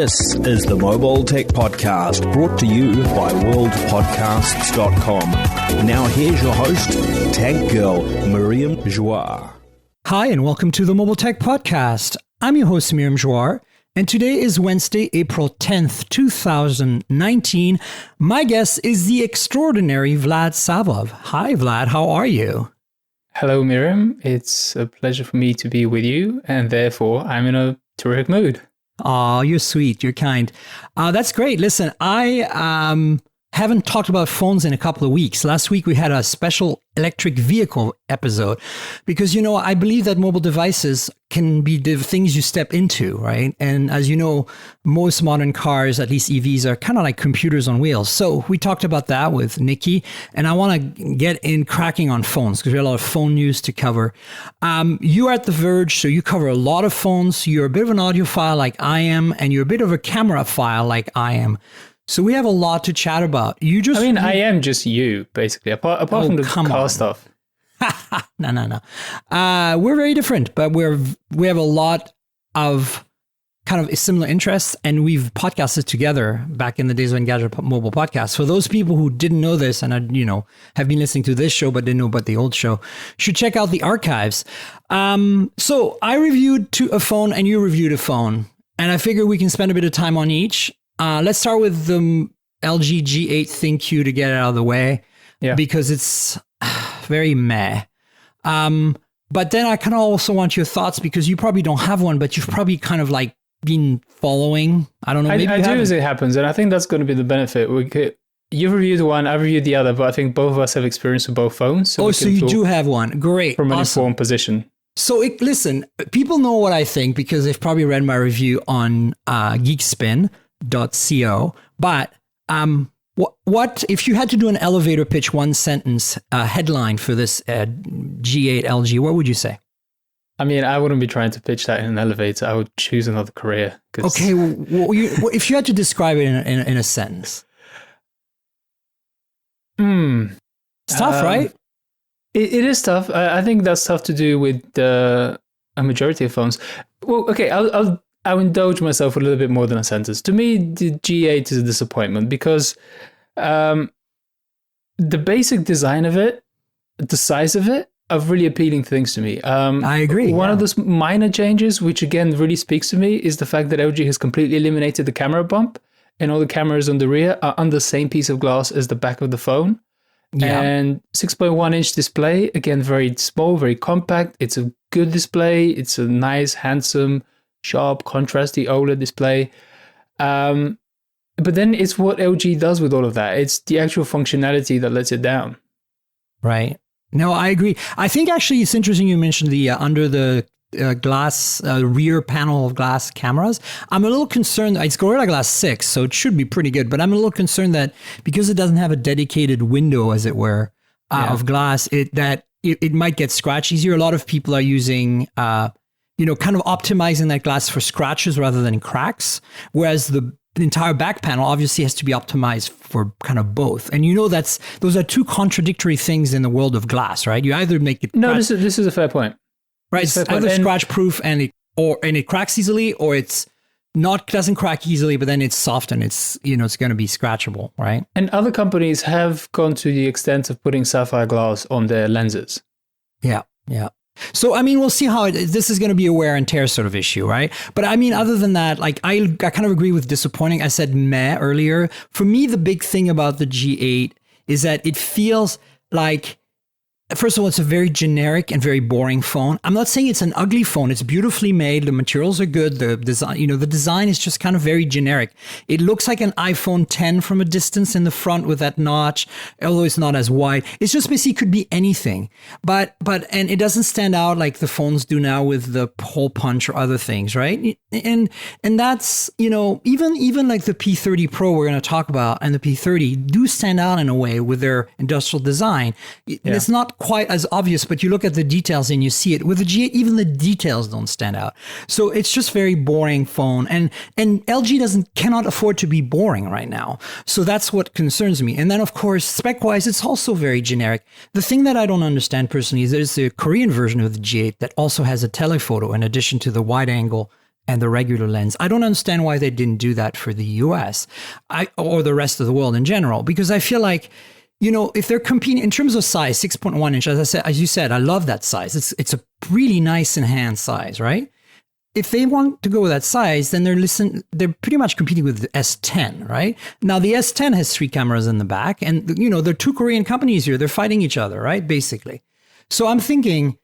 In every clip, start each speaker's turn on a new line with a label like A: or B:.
A: This is the Mobile Tech Podcast, brought to you by worldpodcasts.com. Now here's your host, Tech Girl, Miriam Joire.
B: Hi, and welcome to the Mobile Tech Podcast. I'm your host, Miriam Joire, and today is Wednesday, April 10th, 2019. My guest is the extraordinary Vlad Savov. Hi, Vlad. How are you?
C: Hello, Miriam. It's a pleasure for me to be with you, and therefore I'm in a terrific mood.
B: Oh, you're sweet. You're kind. That's great. Listen, I haven't talked about phones in a couple of weeks. Last week, we had a special electric vehicle episode because, you know, I believe that mobile devices can be the things you step into, right? And as you know, most modern cars, at least EVs, are kind of like computers on wheels. So we talked about that with Nikki, and I want to get in cracking on phones because we have a lot of phone news to cover. You are at The Verge, so you cover a lot of phones. You're a bit of an audiophile like I am, and you're a bit of a camera file like I am. So we have a lot to chat about.
C: I am just you, basically, apart from the car stuff.
B: No. We're very different, but we have a lot of kind of similar interests, and we've podcasted together back in the days of Engadget Mobile Podcast. For those people who didn't know this and have been listening to this show but didn't know about the old show, should check out the archives. So I reviewed a phone and you reviewed a phone, and I figure we can spend a bit of time on each. Let's start with the LG G8 ThinQ to get it out of the way, because it's very meh. But then I kind of also want your thoughts because you probably don't have one, but you've probably kind of like been following. I don't know. Maybe
C: I do as it happens, and I think that's going to be the benefit. You've reviewed one, I've reviewed the other, but I think both of us have experience with both phones.
B: So you do have one. Great.
C: From an informed position.
B: So listen, people know what I think because they've probably read my review on geekspin.co. But what if you had to do an elevator pitch, one sentence headline for this G8 LG, what would you say?
C: I mean, I wouldn't be trying to pitch that in an elevator. I would choose another career.
B: Okay, if you had to describe it in a sentence. It's tough, right?
C: It is tough. I think that's tough to do with a majority of phones. Well, okay, I'll indulge myself a little bit more than a sentence. To me, the G8 is a disappointment because the basic design of it, the size of it, are really appealing things to me.
B: I agree.
C: One of those minor changes, which again really speaks to me, is the fact that LG has completely eliminated the camera bump, and all the cameras on the rear are on the same piece of glass as the back of the phone. Yeah. And 6.1-inch display, again, very small, very compact. It's a good display. It's a nice, handsome, sharp, contrasty OLED display. But then it's what LG does with all of that. It's the actual functionality that lets it down.
B: Right. No, I agree. I think actually it's interesting you mentioned the under the glass rear panel of glass cameras. I'm a little concerned. It's Gorilla Glass 6, so it should be pretty good. But I'm a little concerned that because it doesn't have a dedicated window, as it were, of glass, it might get scratch easier. A lot of people are using kind of optimizing that glass for scratches rather than cracks. Whereas the entire back panel obviously has to be optimized for kind of both. And those are two contradictory things in the world of glass, right? You either make it...
C: No, this is a fair point.
B: Right, it's either scratch proof and it cracks easily, or it's doesn't crack easily, but then it's soft and it's going to be scratchable, right?
C: And other companies have gone to the extent of putting sapphire glass on their lenses.
B: Yeah. So, I mean, we'll see how this is going to be a wear and tear sort of issue, right? But I mean, other than that, like I kind of agree with disappointing. I said meh earlier. For me, the big thing about the G8 is that it feels like, first of all, it's a very generic and very boring phone. I'm not saying it's an ugly phone. It's beautifully made. The materials are good. The design is just kind of very generic. It looks like an iPhone 10 from a distance in the front with that notch, although it's not as wide. It's just basically could be anything. But it doesn't stand out like the phones do now with the hole punch or other things, right? And that's, even like the P30 Pro we're going to talk about and the P30 do stand out in a way with their industrial design. It's not quite as obvious, but you look at the details and you see it. With the G8, even the details don't stand out. So it's just very boring phone. And LG cannot afford to be boring right now. So that's what concerns me. And then, of course, spec-wise, it's also very generic. The thing that I don't understand personally is there's a Korean version of the G8 that also has a telephoto in addition to the wide-angle and the regular lens. I don't understand why they didn't do that for the US or the rest of the world in general, because I feel like, if they're competing in terms of size, 6.1 inch, as you said, I love that size. It's a really nice enhanced size, right? If they want to go with that size, then they're pretty much competing with the S10, right? Now the S10 has 3 cameras in the back, and they're 2 Korean companies here. They're fighting each other, right? Basically. So I'm thinking,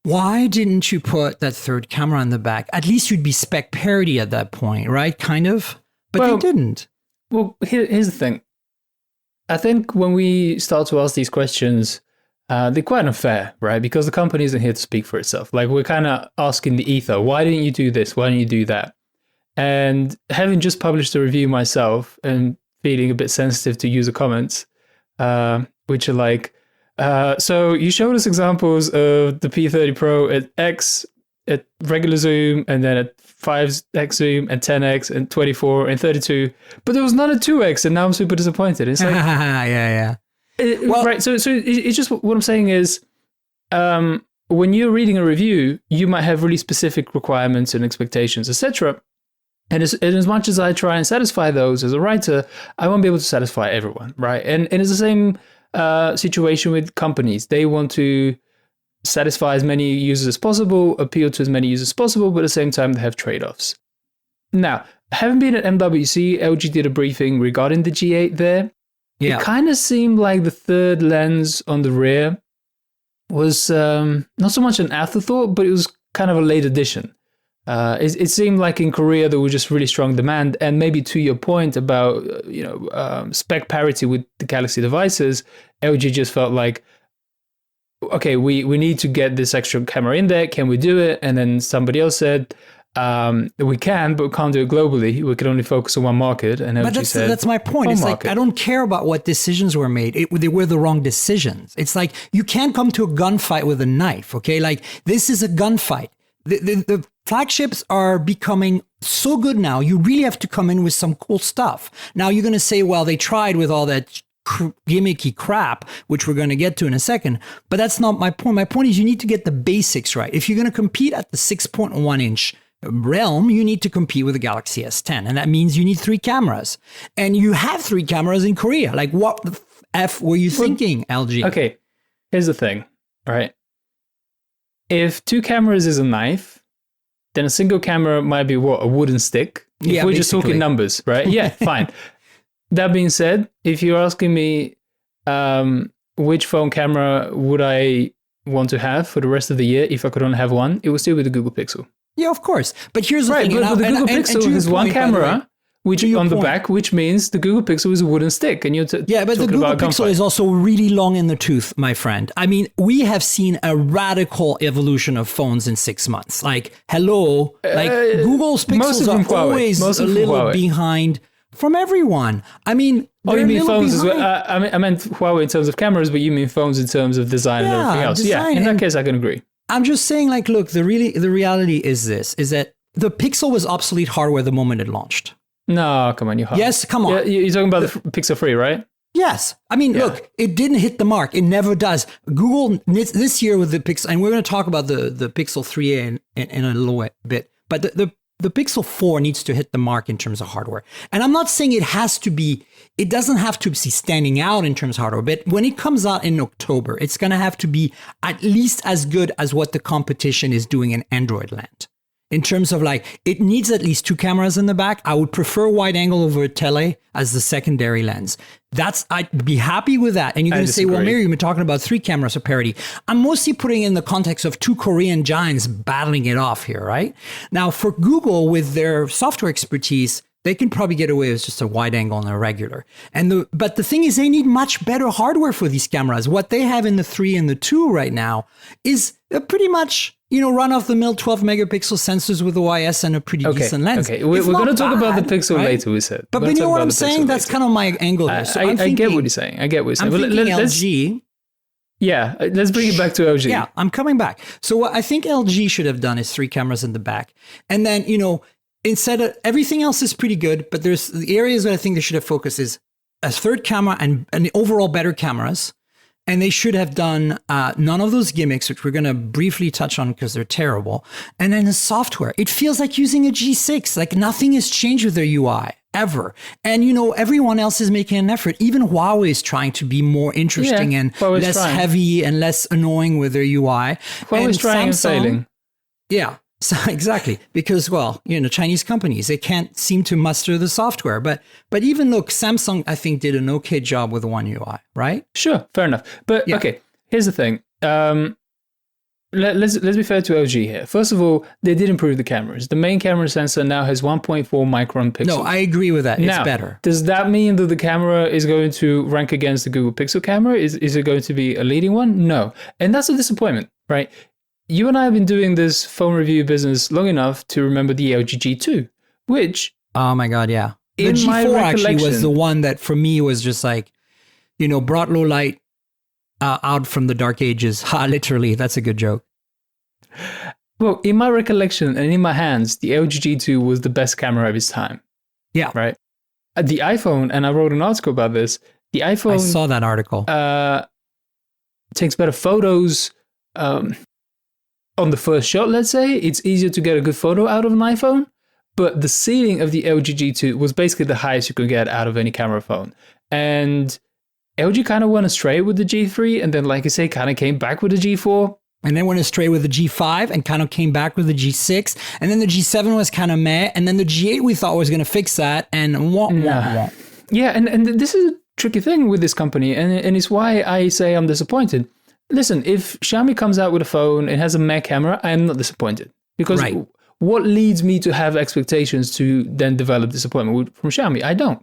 B: why didn't you put that 3rd camera in the back? At least you'd be spec parity at that point, right? Kind of, but they didn't.
C: Well, here's the thing. I think when we start to ask these questions, they're quite unfair, right? Because the company isn't here to speak for itself. Like, we're kind of asking the ether, why didn't you do this? Why didn't you do that? And having just published a review myself and feeling a bit sensitive to user comments, which are like, so you showed us examples of the P30 Pro at regular zoom, and then at 5x zoom, and 10x, and 24, and 32, but there was none at 2x, and now I'm super disappointed. It's like,
B: yeah.
C: Right. So it's just what I'm saying is, when you're reading a review, you might have really specific requirements and expectations, etc. And as much as I try and satisfy those as a writer, I won't be able to satisfy everyone, right? And it's the same situation with companies. They want to satisfy as many users as possible, appeal to as many users as possible, but at the same time, they have trade-offs. Now, having been at MWC, LG did a briefing regarding the G8 there. Yeah. It kind of seemed like the 3rd lens on the rear was not so much an afterthought, but it was kind of a late addition. It seemed like in Korea there was just really strong demand, and maybe to your point about spec parity with the Galaxy devices, LG just felt like, okay, we need to get this extra camera in there. Can we do it? And then somebody else said, we can, but we can't do it globally. We can only focus on one market. And LG
B: but that's my point. It's like, I don't care about what decisions were made. They were the wrong decisions. It's like, you can't come to a gunfight with a knife, okay? Like, this is a gunfight. The flagships are becoming so good now. You really have to come in with some cool stuff. Now you're going to say, well, they tried with all that gimmicky crap, which we're going to get to in a second. But that's not my point. My point is, you need to get the basics right. If you're going to compete at the 6.1 inch realm, you need to compete with the Galaxy S10. And that means you need 3 cameras. And you have 3 cameras in Korea. Like, what the F were you thinking, LG?
C: Okay, here's the thing, all right? If 2 cameras is a knife, then a single camera might be what? A wooden stick? If we're just talking numbers, right? Yeah, fine. That being said, if you're asking me which phone camera would I want to have for the rest of the year if I could only have one, it would still be the Google Pixel.
B: Yeah, of course. But here's the thing.
C: But the Google Pixel has one camera which on the back, which means the Google Pixel is a wooden stick. And you're but
B: the Google Pixel is also really long in the tooth, my friend. I mean, we have seen a radical evolution of phones in 6 months. Like, hello, Google's Pixels are always a little behind from everyone. I mean,
C: you mean phones as well? I meant Huawei in terms of cameras, but you mean phones in terms of design and everything else. Yeah, in that case, I can agree.
B: I'm just saying, like, look, the reality is that the Pixel was obsolete hardware the moment it launched.
C: No, come on,
B: Yes, come on.
C: Yeah, you're talking about the Pixel 3, right?
B: Yes. I mean, look, it didn't hit the mark. It never does. Google this year with the Pixel, and we're going to talk about the Pixel 3a in a little bit, but the Pixel 4 needs to hit the mark in terms of hardware. And I'm not saying it doesn't have to be standing out in terms of hardware, but when it comes out in October, it's going to have to be at least as good as what the competition is doing in Android land. In terms of, like, it needs at least 2 cameras in the back. I would prefer wide angle over tele as the secondary lens. I'd be happy with that. And you're going to say, well, Mary, you've been talking about 3 cameras of parity. I'm mostly putting it in the context of 2 Korean giants battling it off here, right? Now, for Google, with their software expertise, they can probably get away with just a wide angle and a regular. But the thing is, they need much better hardware for these cameras. What they have in the 3 and the 2 right now is pretty much, run-of-the-mill 12 megapixel sensors with OIS and a pretty decent lens. Okay,
C: we're going to talk about the Pixel later, we said.
B: But you know what I'm saying? That's kind of my angle here. So
C: I get what you're saying. I'm thinking
B: LG.
C: Yeah, let's bring it back to LG.
B: Yeah, I'm coming back. So what I think LG should have done is 3 cameras in the back. And then, instead of everything else is pretty good, but there's the areas that I think they should have focused is a 3rd camera and overall better cameras. And they should have done none of those gimmicks, which we're going to briefly touch on because they're terrible. And then the software, it feels like using a G6. Like nothing has changed with their UI ever. And, everyone else is making an effort. Even Huawei is trying to be more interesting and less heavy and less annoying with their UI.
C: Huawei's trying and failing.
B: Yeah. So exactly, because Chinese companies, they can't seem to muster the software. But even look, Samsung, I think, did an okay job with One UI, right?
C: Sure, fair enough. But okay, here's the thing. Let's be fair to LG here. First of all, they did improve the cameras. The main camera sensor now has 1.4 micron pixels.
B: No, I agree with that. It's better.
C: Does that mean that the camera is going to rank against the Google Pixel camera? Is it going to be a leading one? No, and that's a disappointment, right? You and I have been doing this phone review business long enough to remember the LG G2, which...
B: Oh my God, yeah. The G4 actually was the one that for me was just like, brought low light out from the dark ages. Ha, literally, that's a good joke.
C: Well, in my recollection and in my hands, the LG G2 was the best camera of its time.
B: Yeah.
C: Right? The iPhone, and I wrote an article about this, the iPhone... I
B: saw that article.
C: Takes better photos... on the first shot, let's say, it's easier to get a good photo out of an iPhone, but the ceiling of the LG G2 was basically the highest you could get out of any camera phone. And LG kind of went astray with the G3, and then, like I say, kind of came back with the G4.
B: And then went astray with the G5 and kind of came back with the G6. And then the G7 was kind of meh. And then the G8 we thought was going to fix that. And wah.
C: Yeah, and this is a tricky thing with this company. And it's why I say I'm disappointed. Listen, if Xiaomi comes out with a phone and has a meh camera, I am not disappointed. Because what leads me to have expectations to then develop disappointment from Xiaomi? I don't.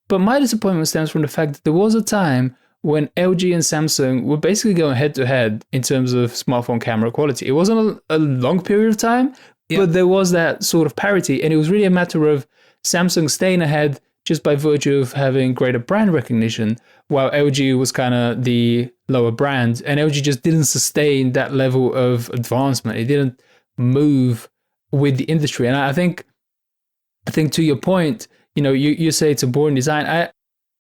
C: But my disappointment stems from the fact that there was a time when LG and Samsung were basically going head-to-head in terms of smartphone camera quality. It wasn't a long period of time, but there was that sort of parity. And it was really a matter of Samsung staying ahead just by virtue of having greater brand recognition, while LG was kind of the lower brand, and LG just didn't sustain that level of advancement. It didn't move with the industry. And I think to your point, you say it's a boring design.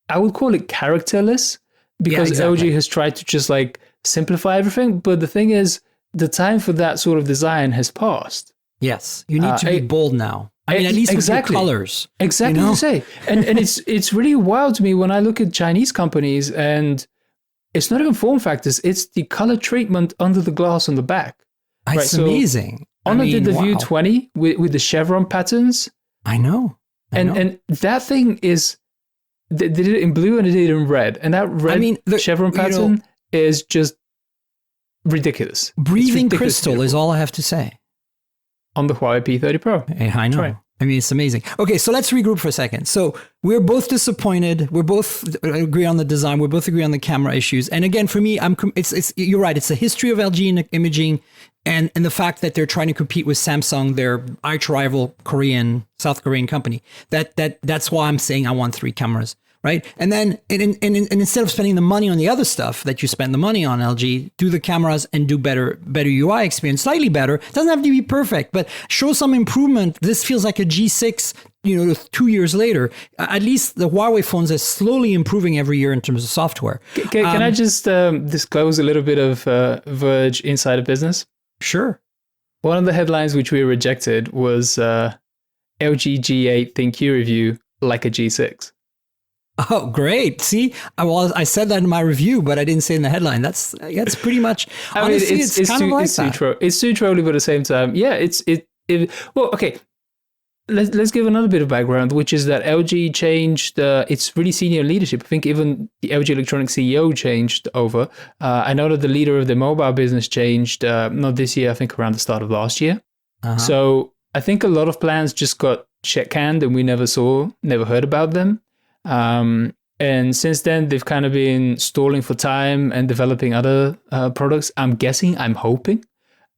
C: I would call it characterless because LG has tried to just like simplify everything. But the thing is, the time for that sort of design has passed.
B: Yes, you need to be bold now. I mean, at least with your colors.
C: Exactly what you say. And it's really wild to me when I look at Chinese companies, and it's not even form factors, it's the color treatment under the glass on the back.
B: It's amazing.
C: Honor did the View 20 with the chevron patterns.
B: I know.
C: And that thing is, they did it in blue and they did it in red. And that red chevron pattern is just ridiculous.
B: Breathing crystal is all I have to say.
C: On the Huawei P30 Pro.
B: Hey, I know. Right. I mean, it's amazing. Okay, so let's regroup for a second. So we're both disappointed. We both agree on the design. We both agree on the camera issues. And again, for me, you're right. It's the history of LG in imaging and the fact that they're trying to compete with Samsung, their arch rival South Korean company. That's why I'm saying I want 3 cameras. Right. And then and instead of spending the money on the other stuff that you spend the money on, LG, do the cameras and do better UI experience, slightly better. It doesn't have to be perfect, but show some improvement. This feels like a G6, 2 years later. At least the Huawei phones are slowly improving every year in terms of software.
C: Can I just disclose a little bit of Verge insider business?
B: Sure.
C: One of the headlines which we rejected was LG G8 ThinQ review like a G6.
B: Oh, great. See, I said that in my review, but I didn't say it in the headline. That's pretty much, honestly, it's kind of like that.
C: It's too trolly, but at the same time, yeah, well, okay. Let's give another bit of background, which is that LG changed its really senior leadership. I think even the LG Electronics CEO changed over. I know that the leader of the mobile business changed, not this year, I think around the start of last year. Uh-huh. So I think a lot of plans just got check-canned and we never heard about them. And since then, they've kind of been stalling for time and developing other products. I'm hoping.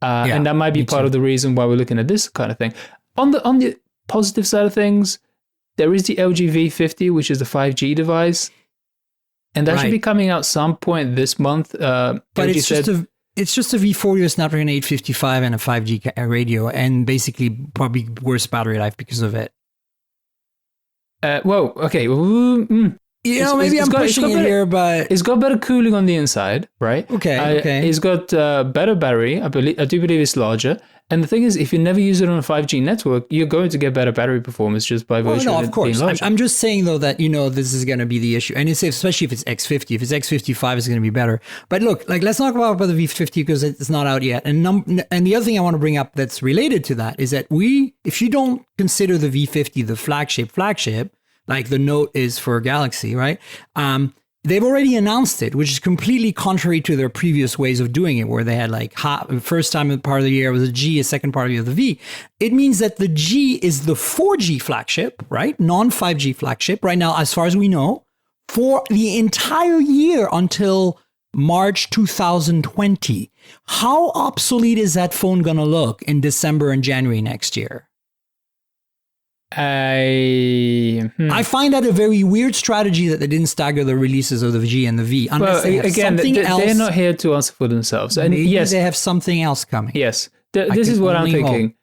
C: And that might be part of the reason why we're looking at this kind of thing. On the positive side of things, there is the LG V50, which is the 5G device. And that should be coming out some point this month. But
B: it's just a V40 with Snapdragon 855 and a 5G radio, and basically probably worse battery life because of it.
C: Well, okay.
B: maybe I'm pushing it here, but
C: it's got better cooling on the inside, right?
B: Okay.
C: It's got better battery. I do believe it's larger. And the thing is, if you never use it on a 5G network, you're going to get better battery performance just by virtue of it being larger.
B: I'm just saying though that this is going to be the issue, and it's especially if it's X50. If it's X55, it's going to be better. But look, let's not talk about the V50 because it's not out yet. And the other thing I want to bring up that's related to that is that if you don't consider the V50 the flagship, like the Note is for Galaxy, right? They've already announced it, which is completely contrary to their previous ways of doing it, where they had first time part of the year was a G, a second part of the year the V. It means that the G is the 4G flagship, right? Non-5G flagship right now, as far as we know, for the entire year until March 2020. How obsolete is that phone going to look in December and January next year? I find that a very weird strategy that they didn't stagger the releases of the G and the V. Unless they have something else.
C: They're not here to answer for themselves. And
B: maybe they have something else coming.
C: Yes. This is what I'm thinking.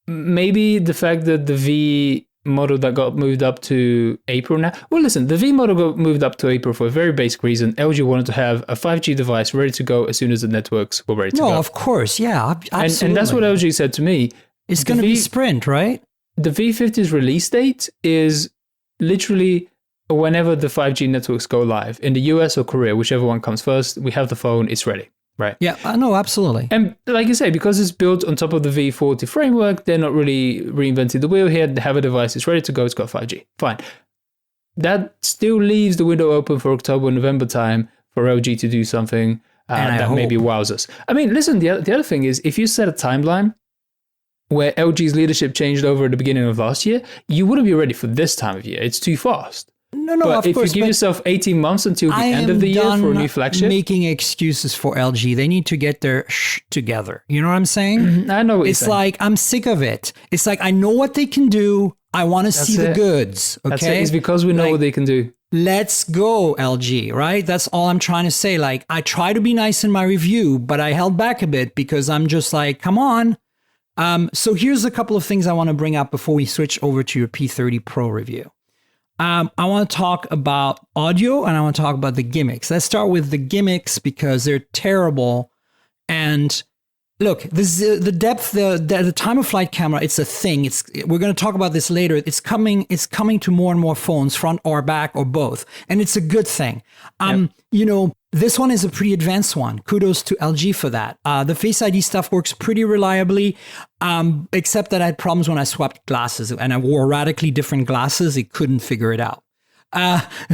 C: Maybe the fact that the V model that got moved up to April now. Well, listen, the V model got moved up to April for a very basic reason. LG wanted to have a 5G device ready to go as soon as the networks were ready to go.
B: No, of course. Yeah, absolutely.
C: And that's what LG said to me.
B: It's going to be Sprint, right?
C: The V50's release date is literally whenever the 5G networks go live in the US or Korea, whichever one comes first. We have the phone, it's ready, right?
B: Yeah, no, absolutely.
C: And like you say, because it's built on top of the V40 framework, they're not really reinventing the wheel here. They have a device, it's ready to go, it's got 5G. Fine. That still leaves the window open for October, November time for LG to do something that maybe wows us. I mean, listen, the other thing is, if you set a timeline where LG's leadership changed over at the beginning of last year, you wouldn't be ready for this time of year. It's too fast.
B: No,
C: but if you give yourself 18 months until the end of the year for a new flagship,
B: making excuses for LG. They need to get their together. You know what I'm saying?
C: I know what you're saying.
B: It's like, I'm sick of it. It's like, I know what they can do. I want to see the goods. Okay,
C: That's it. It's because we know what they can do.
B: Let's go, LG, right? That's all I'm trying to say. Like, I try to be nice in my review, but I held back a bit because I'm just like, come on. So here's a couple of things I want to bring up before we switch over to your P30 Pro review. I want to talk about audio and I want to talk about the gimmicks. Let's start with the gimmicks because they're terrible. And look, this is the depth, the time of flight camera. It's a thing. We're going to talk about this later. It's coming to more and more phones, front or back or both, and it's a good thing. This one is a pretty advanced one. Kudos to LG for that. The Face ID stuff works pretty reliably, except that I had problems when I swapped glasses and I wore radically different glasses. It couldn't figure it out.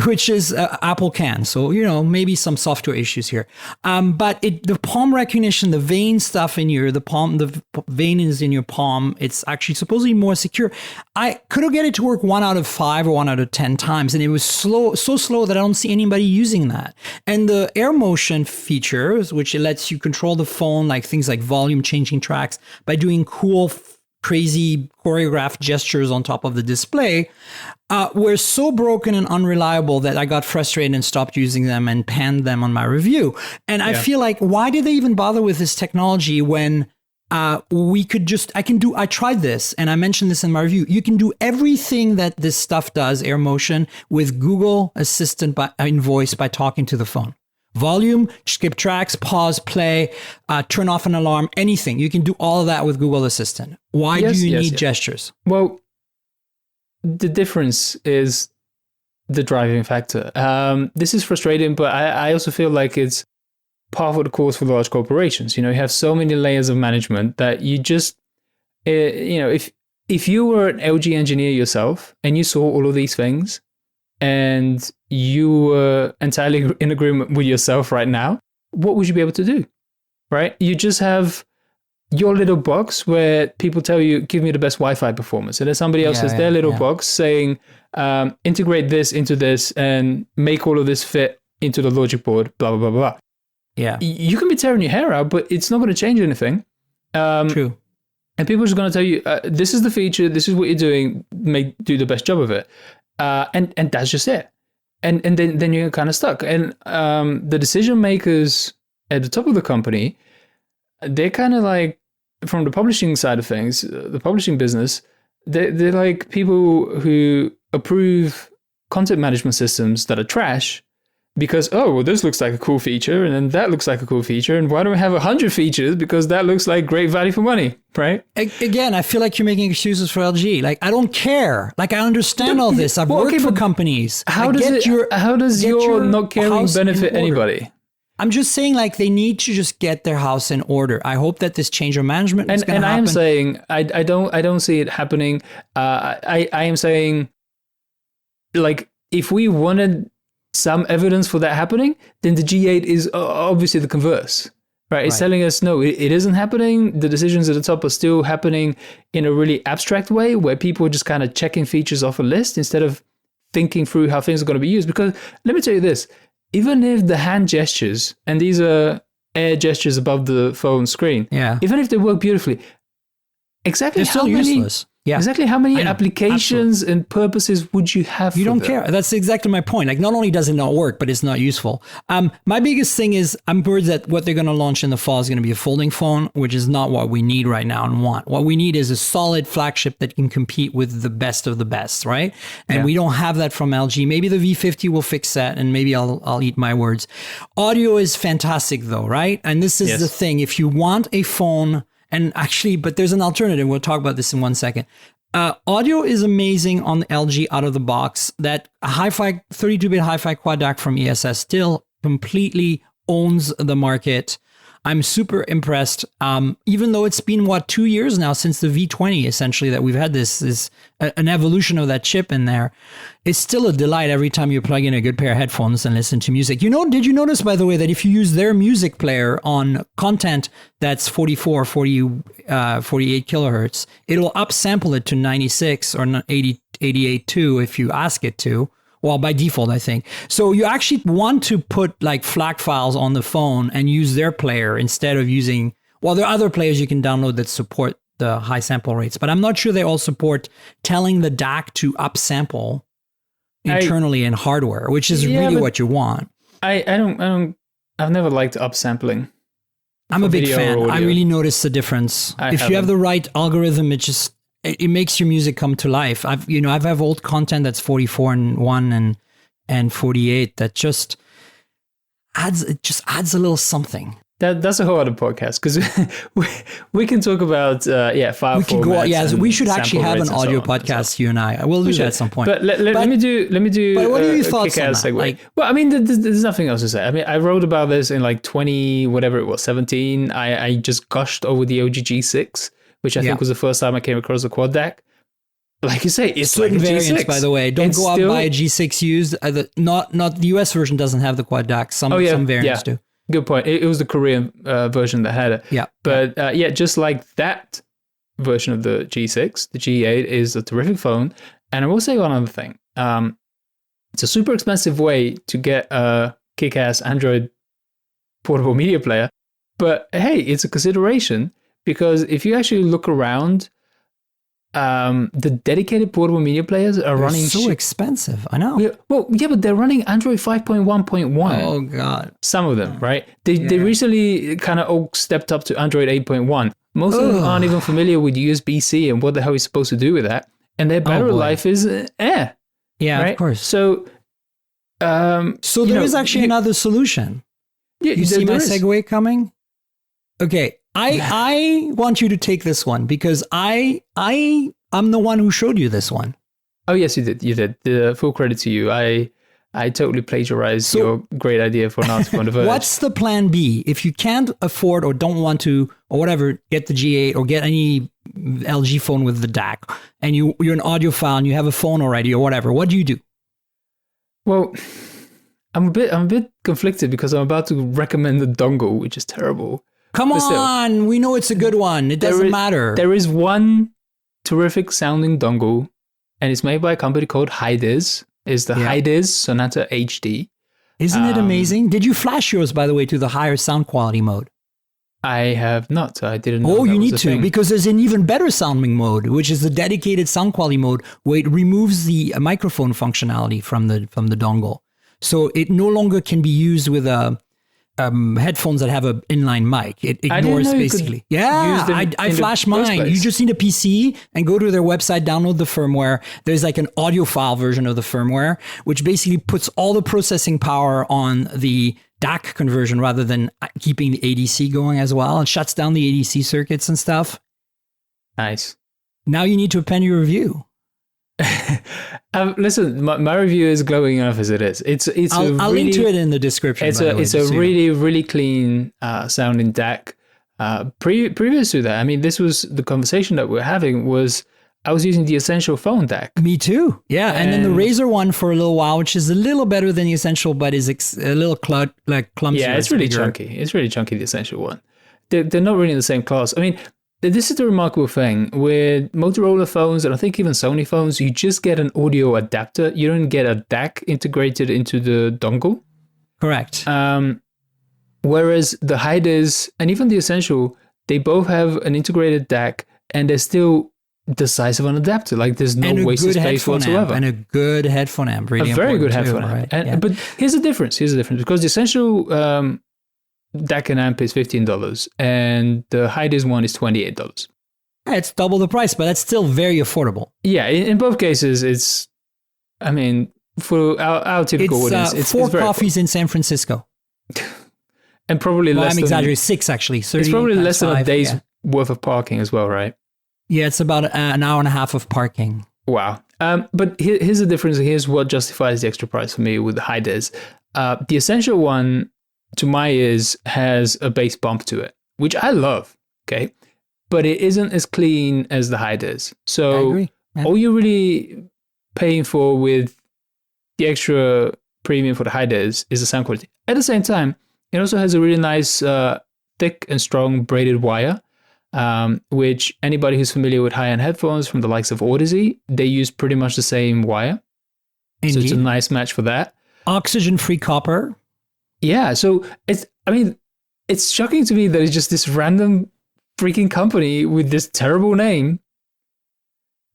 B: Which is Apple can. So, maybe some software issues here. But the palm recognition, the vein stuff in the vein is in your palm. It's actually supposedly more secure. I couldn't get it to work 1 out of 5 or 1 out of 10 times. And it was so slow that I don't see anybody using that. And the air motion features, which it lets you control the phone, like things like volume changing tracks by doing cool, crazy choreographed gestures on top of the display, were so broken and unreliable that I got frustrated and stopped using them and panned them on my review. And I feel like, why did they even bother with this technology when I tried this and I mentioned this in my review. You can do everything that this stuff does, Air Motion, with Google Assistant in voice by talking to the phone. Volume, skip tracks, pause, play, turn off an alarm, anything. You can do all of that with Google Assistant. Why do you need gestures?
C: Well, the difference is the driving factor. This is frustrating, but I also feel like it's par for the course for large corporations. You have so many layers of management that you just, if you were an LG engineer yourself and you saw all of these things, and you were entirely in agreement with yourself right now, what would you be able to do? Right? You just have your little box where people tell you, give me the best Wi-Fi performance. And then somebody else has their little box saying, integrate this into this and make all of this fit into the logic board, blah, blah, blah, blah.
B: Yeah.
C: You can be tearing your hair out, but it's not going to change anything.
B: True.
C: And people are just going to tell you, this is the feature, this is what you're doing, do the best job of it. And that's just it. And then you're kind of stuck. And the decision makers at the top of the company, they're kind of like, from the publishing side of things, the publishing business, they're like people who approve content management systems that are trash because, oh, well, this looks like a cool feature and then that looks like a cool feature. And why don't we have 100 features? Because that looks like great value for money, right?
B: Again, I feel like you're making excuses for LG. Like, I don't care. Like, I understand all this. I've worked for companies.
C: How does your not caring benefit anybody?
B: I'm just saying, like, they need to just get their house in order. I hope that this change of management is going to happen.
C: And I am saying, I don't see it happening. I am saying, like, if we wanted some evidence for that happening, then the G8 is obviously the converse, right? It's telling us, no, it isn't happening. The decisions at the top are still happening in a really abstract way where people are just kind of checking features off a list instead of thinking through how things are going to be used. Because let me tell you this, even if the hand gestures, and these are air gestures above the phone screen, even if they work beautifully, exactly how many... Yeah. Exactly how many applications and purposes would you have?
B: You don't care. That's exactly my point. Like, not only does it not work, but it's not useful. My biggest thing is I'm worried that what they're going to launch in the fall is going to be a folding phone, which is not what we need right now and want. What we need is a solid flagship that can compete with the best of the best, right? And we don't have that from LG. Maybe the V50 will fix that, and maybe I'll eat my words. Audio is fantastic though, right? And this is the thing. If you want a phone... And actually, but there's an alternative. We'll talk about this in 1 second. Audio is amazing on the LG out of the box. That hi-fi 32-bit hi-fi quad DAC from ESS still completely owns the market. I'm super impressed. Even though it's been 2 years now since the V20, essentially, that we've had this an evolution of that chip in there. It's still a delight every time you plug in a good pair of headphones and listen to music. Did you notice, by the way, that if you use their music player on content that's 48 kilohertz, it'll upsample it to 96 or 88 too if you ask it to. Well, by default, I think. So you actually want to put like FLAC files on the phone and use their player instead of using, well, there are other players you can download that support the high sample rates, but I'm not sure they all support telling the DAC to upsample internally in hardware, which is really what you want. I've
C: never liked upsampling.
B: I'm a big fan. I really notice the difference. If you have the right algorithm, it makes your music come to life. I've had old content that's 44 and 1 and 48 that just adds a little something.
C: That's a whole other podcast because we can talk about file
B: we can go. We should actually have an audio podcast. You and I. We'll do that at some point.
C: But let me do.
B: But what are your thoughts on that?
C: Like, well, I mean, there's nothing else to say. I mean, I wrote about this in like 17. I just gushed over the LG G6, which I think was the first time I came across a quad DAC. Like you say, it's
B: certain
C: like a
B: variants,
C: G6.
B: by the way. Don't go out and buy a G6 used. Not the US version doesn't have the quad DAC. Some variants do.
C: Good point. It was the Korean version that had it.
B: Yeah.
C: But just like that version of the G6, the G8 is a terrific phone. And I will say one other thing. It's a super expensive way to get a kick-ass Android portable media player. But hey, it's a consideration because if you actually look around, the dedicated portable media players are running
B: so expensive. I know.
C: But they're running Android 5.1.1.
B: Oh God.
C: Some of them, right? They recently kind of all stepped up to Android 8.1. Most of them aren't even familiar with USB-C and what the hell is supposed to do with that. And their battery life is air.
B: Yeah,
C: right?
B: Of course.
C: So,
B: there is actually another solution.
C: Yeah,
B: you see my segue coming? Okay. I want you to take this one because I'm the one who showed you this one.
C: Oh yes, you did. You did. The full credit to you. I totally plagiarized your great idea for an article on the Verge.
B: What's the plan B if you can't afford or don't want to or whatever get the G8 or get any LG phone with the DAC and you're an audiophile and you have a phone already or whatever? What do you do?
C: Well, I'm a bit conflicted because I'm about to recommend the dongle, which is terrible.
B: Come on, we know it's a good one. It doesn't matter.
C: There is one terrific sounding dongle, and it's made by a company called Hidizs. It's the Hidizs Sonata HD.
B: Isn't it amazing? Did you flash yours, by the way, to the higher sound quality mode?
C: I have not. I didn't know.
B: Oh, you need to, because there's an even better sounding mode, which is the dedicated sound quality mode, where it removes the microphone functionality from the dongle. So it no longer can be used with a headphones that have an inline mic. It ignores basically. Yeah, I flash mine. You just need a PC and go to their website, download the firmware. There's like an audiophile version of the firmware, which basically puts all the processing power on the DAC conversion rather than keeping the ADC going as well. It shuts down the ADC circuits and stuff.
C: Nice.
B: Now you need to append your review.
C: Listen, my review is glowing enough as it is. I'll
B: link to it in the description.
C: It's a really clean sounding DAC. Previous to that, I mean, this was the conversation that we're having. Was I was using the Essential phone DAC.
B: Me too. Yeah, and then the Razer one for a little while, which is a little better than the Essential, but is a little clumsy.
C: Yeah, it's really chunky. It's really chunky. The Essential one. They're not really in the same class. I mean, this is the remarkable thing with Motorola phones, and I think even Sony phones, you just get an audio adapter. You don't get a DAC integrated into the dongle.
B: Correct.
C: Whereas the Hidizs and even the Essential, they both have an integrated DAC, and they're still the size of an adapter. Like there's no wasted space whatsoever.
B: And a good headphone amp. Really
C: a very good headphone amp. Right? But here's the difference. Because the Essential DAC and amp is $15 and the Hidizs one is $28.
B: It's double the price, but that's still very affordable.
C: Yeah, in both cases, it's, I mean, for our typical audience, it's
B: 4 coffees in San Francisco.
C: And probably less
B: I'm exaggerating, 6 actually.
C: It's probably less than a day's worth of parking as well, right?
B: Yeah, it's about an hour and a half of parking.
C: Wow. But here's the difference. Here's what justifies the extra price for me with the Hidizs. The Essential one, to my ears, has a bass bump to it, which I love, okay? But it isn't as clean as the Hidizs. So I agree. Yeah. All you're really paying for with the extra premium for the Hidizs is the sound quality. At the same time, it also has a really nice, thick and strong braided wire, which anybody who's familiar with high-end headphones from the likes of Audible, they use pretty much the same wire. Indeed. So it's a nice match for that.
B: Oxygen-free copper.
C: Yeah, so it's shocking to me that it's just this random freaking company with this terrible name.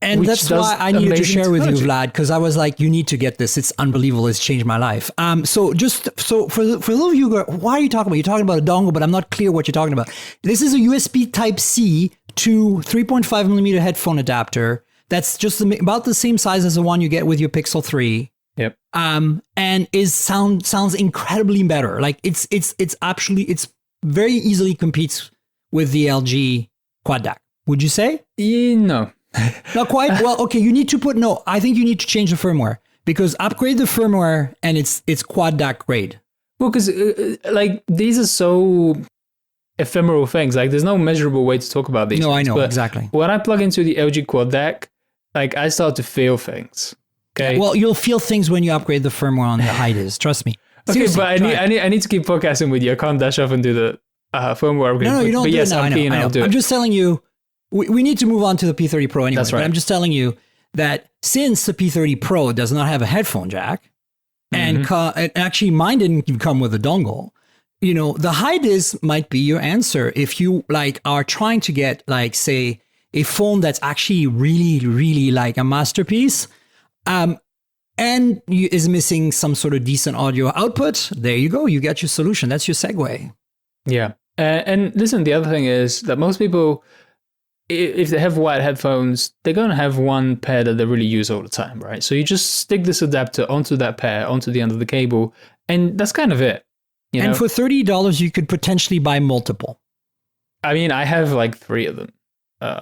B: And that's why I needed to share with you, Vlad, because I was like, you need to get this. It's unbelievable. It's changed my life. So for those of you who are, why are you talking about? You're talking about a dongle, but I'm not clear what you're talking about. This is a USB Type-C to 3.5 millimeter headphone adapter. That's just about the same size as the one you get with your Pixel 3.
C: Yep.
B: And sounds incredibly better. Like it's very easily competes with the LG Quad DAC. Would you say?
C: No.
B: Not quite. Well, okay. I think you need to change the firmware because upgrade the firmware and it's Quad DAC grade.
C: Well, because like these are so ephemeral things. Like there's no measurable way to talk about these.
B: No,
C: things.
B: I know exactly.
C: When I plug into the LG Quad DAC, like I start to feel things. Okay.
B: Well, you'll feel things when you upgrade the firmware on the Hidizs. Trust me.
C: Seriously, but I need to keep podcasting with you. I can't dash off and do the firmware upgrade.
B: No, you don't.
C: But
B: do
C: yes,
B: it now.
C: I'm keen. I'll do it.
B: I'm just telling you. We need to move on to the P30 Pro anyway.
C: That's right.
B: But I'm just telling you that since the P30 Pro does not have a headphone jack, and actually mine didn't even come with a dongle, you know, the Hidizs might be your answer if you like are trying to get like say a phone that's actually really, really like a masterpiece, and is missing some sort of decent audio output. There you go. You get your solution. That's your segue.
C: Yeah. And listen, the other thing is that most people, if they have wired headphones, they're going to have one pair that they really use all the time, right? So you just stick this adapter onto that pair, onto the end of the cable, and that's kind of it. You know?
B: For $30, you could potentially buy multiple.
C: I mean, I have like 3 of them.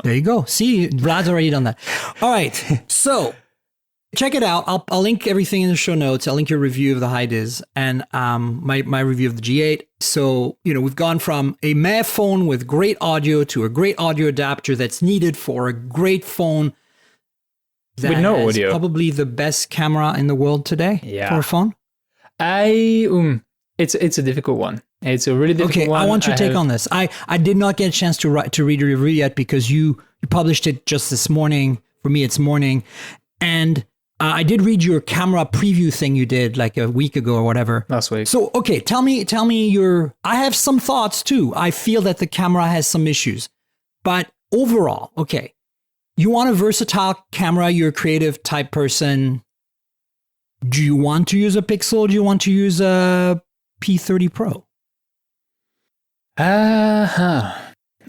B: There you go. See, Vlad's already done that. All right. So check it out. I'll link everything in the show notes. I'll link your review of the Hidizs and my review of the G8. So, you know, we've gone from a meh phone with great audio to a great audio adapter that's needed for a great phone that
C: with no audio.
B: Probably the best camera in the world today for a phone.
C: It's a difficult one. It's a really difficult one.
B: I want your take on this. I did not get a chance to read a review yet because you published it just this morning. For me, it's morning. And I did read your camera preview thing you did like a week ago or whatever.
C: Last week.
B: So, okay, tell me I have some thoughts too. I feel that the camera has some issues, but overall, okay, you want a versatile camera, you're a creative type person. Do you want to use a Pixel? Do you want to use a P30 Pro? Well,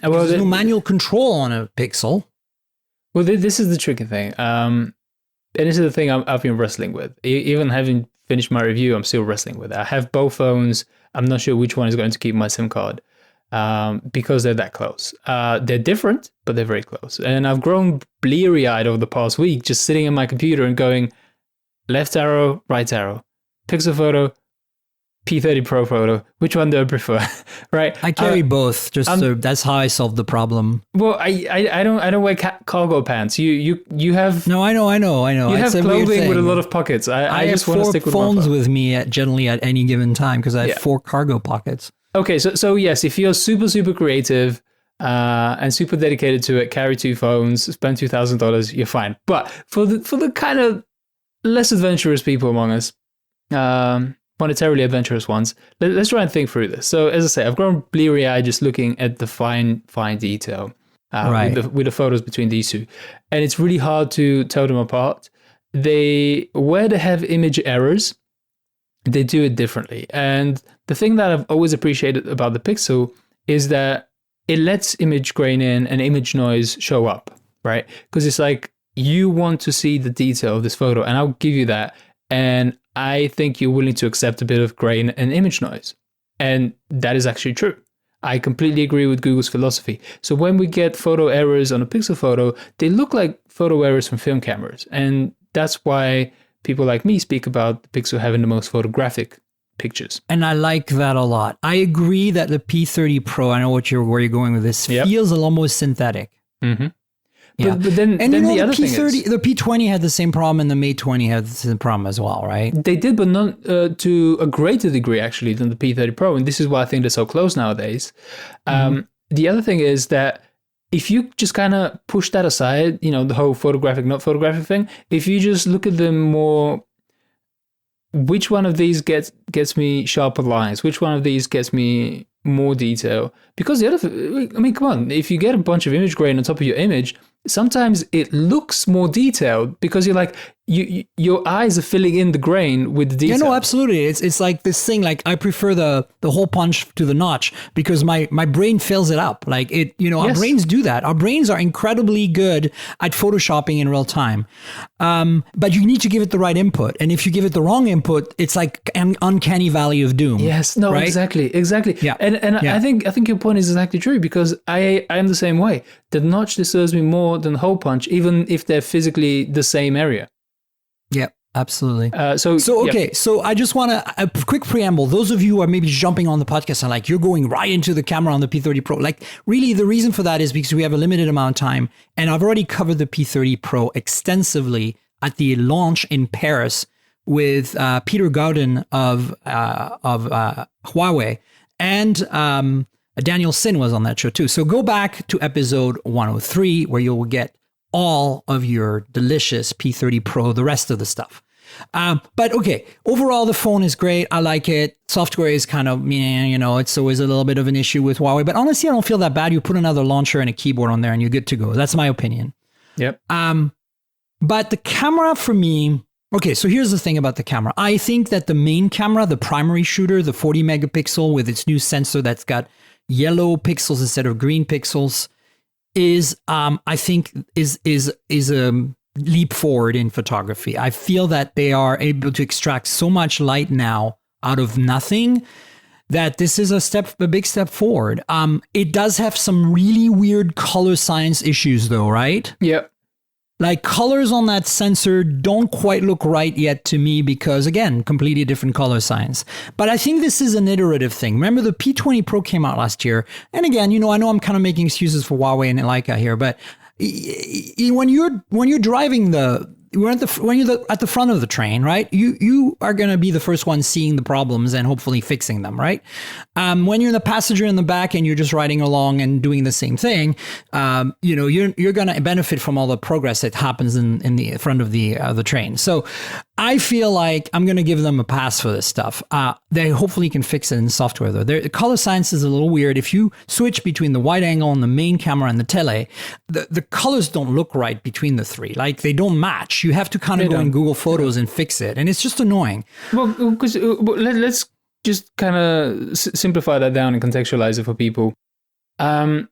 B: there's no manual control on a Pixel.
C: Well, this is the tricky thing. And this is the thing I've been wrestling with. Even having finished my review, I'm still wrestling with it. I have both phones. I'm not sure which one is going to keep my SIM card because they're that close. They're different, but they're very close. And I've grown bleary-eyed over the past week just sitting in my computer and going left arrow, right arrow, pixel photo, P30 Pro photo. Which one do I prefer? Right?
B: I carry both. That's how I solve the problem.
C: Well, I don't wear cargo pants. You have
B: no. I know.
C: You have clothing with a lot of pockets. I just want to stick with
B: phones with me generally at any given time because I have 4 cargo pockets.
C: Okay, so yes, if you're super creative and super dedicated to it, carry 2 phones, spend $2,000, you're fine. But for the kind of less adventurous people among us, monetarily adventurous ones, let's try and think through this. So as I say, I've grown bleary-eyed just looking at the fine detail with the photos between these two. And it's really hard to tell them apart. Where they have image errors, they do it differently. And the thing that I've always appreciated about the Pixel is that it lets image grain in and image noise show up, right? Because it's like, you want to see the detail of this photo, and I'll give you that. And I think you're willing to accept a bit of grain and image noise. And that is actually true. I completely agree with Google's philosophy. So when we get photo errors on a Pixel photo, they look like photo errors from film cameras. And that's why people like me speak about the Pixel having the most photographic pictures.
B: And I like that a lot. I agree that the P30 Pro, I know where you're going with this, feels almost synthetic.
C: Mm-hmm.
B: Yeah.
C: But then the other thing is,
B: the P20 had the same problem and the Mate 20 had the same problem as well, right?
C: They did, but not to a greater degree, actually, than the P30 Pro. And this is why I think they're so close nowadays. The other thing is that if you just kind of push that aside, the whole photographic, not photographic thing, if you just look at them more, which one of these gets me sharper lines? Which one of these gets me more detail? Because the other, come on, if you get a bunch of image grain on top of your image, sometimes it looks more detailed because you're like, your eyes are filling in the grain with the detail.
B: Yeah, no, absolutely. It's like this thing, like I prefer the hole punch to the notch because my brain fills it up. Like our brains do that. Our brains are incredibly good at photoshopping in real time. But you need to give it the right input. And if you give it the wrong input, it's like an uncanny valley of doom.
C: Yes, no, right? Exactly. Yeah. And I think your point is exactly true because I am the same way. The notch disturbs me more than hole punch, even if they're physically the same area.
B: Yeah, absolutely.
C: Okay.
B: So I just want a quick preamble. Those of you who are maybe jumping on the podcast and like, you're going right into the camera on the P30 Pro. Like, really, the reason for that is because we have a limited amount of time. And I've already covered the P30 Pro extensively at the launch in Paris with Peter Gauden of Huawei. And Daniel Sin was on that show too. So go back to episode 103 where you'll get all of your delicious P30 Pro, the rest of the stuff. But okay, overall, the phone is great. I like it. Software is kind of, it's always a little bit of an issue with Huawei. But honestly, I don't feel that bad. You put another launcher and a keyboard on there and you're good to go. That's my opinion.
C: Yep.
B: But the camera for me, okay, so here's the thing about the camera. I think that the main camera, the primary shooter, the 40 megapixel with its new sensor that's got yellow pixels instead of green pixels, is I think is a leap forward in photography. I feel that they are able to extract so much light now out of nothing that this is a big step forward. It does have some really weird color science issues though, right?
C: Yep.
B: Like colors on that sensor don't quite look right yet to me because, again, completely different color science. But I think this is an iterative thing. Remember, the P20 Pro came out last year. And again, I know I'm kind of making excuses for Huawei and Leica here, but when you're driving when you're at the front of the train, right? You are going to be the first one seeing the problems and hopefully fixing them, right? When you're the passenger in the back and you're just riding along and doing the same thing, you're going to benefit from all the progress that happens in the front of the train. So I feel like I'm going to give them a pass for this stuff. They hopefully can fix it in software though. The color science is a little weird. If you switch between the wide angle and the main camera and the tele, the colors don't look right between the three. Like they don't match. You have to kind of go in Google Photos and fix it. And it's just annoying.
C: Well, because let's just kind of simplify that down and contextualize it for people. The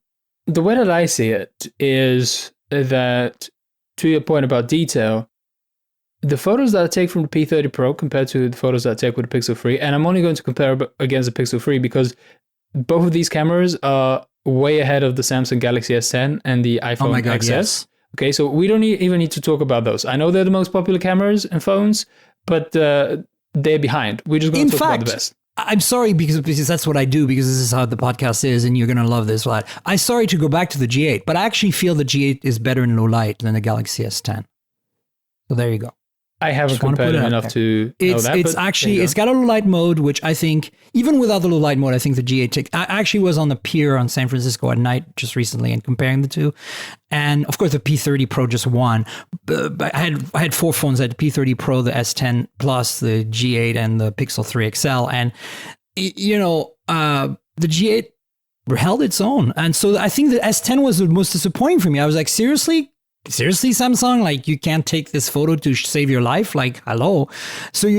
C: way that I see it is that, to your point about detail, the photos that I take from the P30 Pro compared to the photos that I take with the Pixel 3, and I'm only going to compare against the Pixel 3 because both of these cameras are way ahead of the Samsung Galaxy S10 and the iPhone XS. Yes. Okay, so we don't even need to talk about those. I know they're the most popular cameras and phones, but they're behind. We're just going to talk about the best.
B: I'm sorry because that's what I do, because this is how the podcast is, and you're going to love this, Vlad. I'm sorry to go back to the G8, but I actually feel the G8 is better in low light than the Galaxy S10. So there you go.
C: I haven't compared it enough to know that.
B: It's actually, it's got a low light mode, which I think, even without the low light mode, I think the G8, I actually was on the pier on San Francisco at night just recently and comparing the two. And of course, the P30 Pro just won. But I had 4 phones. I had the P30 Pro, the S10 Plus, the G8, and the Pixel 3 XL. And, the G8 held its own. And so I think the S10 was the most disappointing for me. I was like, seriously, Samsung, like, you can't take this photo to save your life? Like, hello. So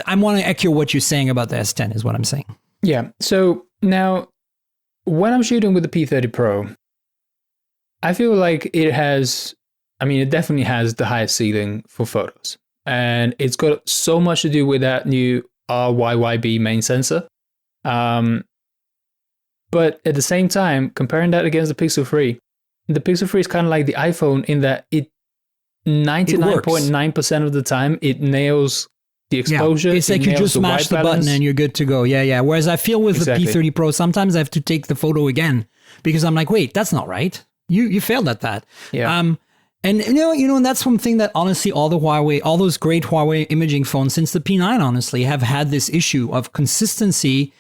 B: I want to echo what you're saying about the S10 is what I'm saying.
C: Yeah. So now when I'm shooting with the P30 Pro, I feel like it definitely has the highest ceiling for photos. And it's got so much to do with that new RYYB main sensor. But at the same time, comparing that against the Pixel 3, the Pixel 3 is kind of like the iPhone in that it 99.9% of the time it nails the exposure.
B: It's like you just mash the button and you're good to go. Yeah. Whereas I feel with the P30 Pro, sometimes I have to take the photo again because I'm like, wait, that's not right. You failed at that.
C: Yeah.
B: And and that's one thing that honestly all those great Huawei imaging phones since the P9 honestly have had this issue of consistency.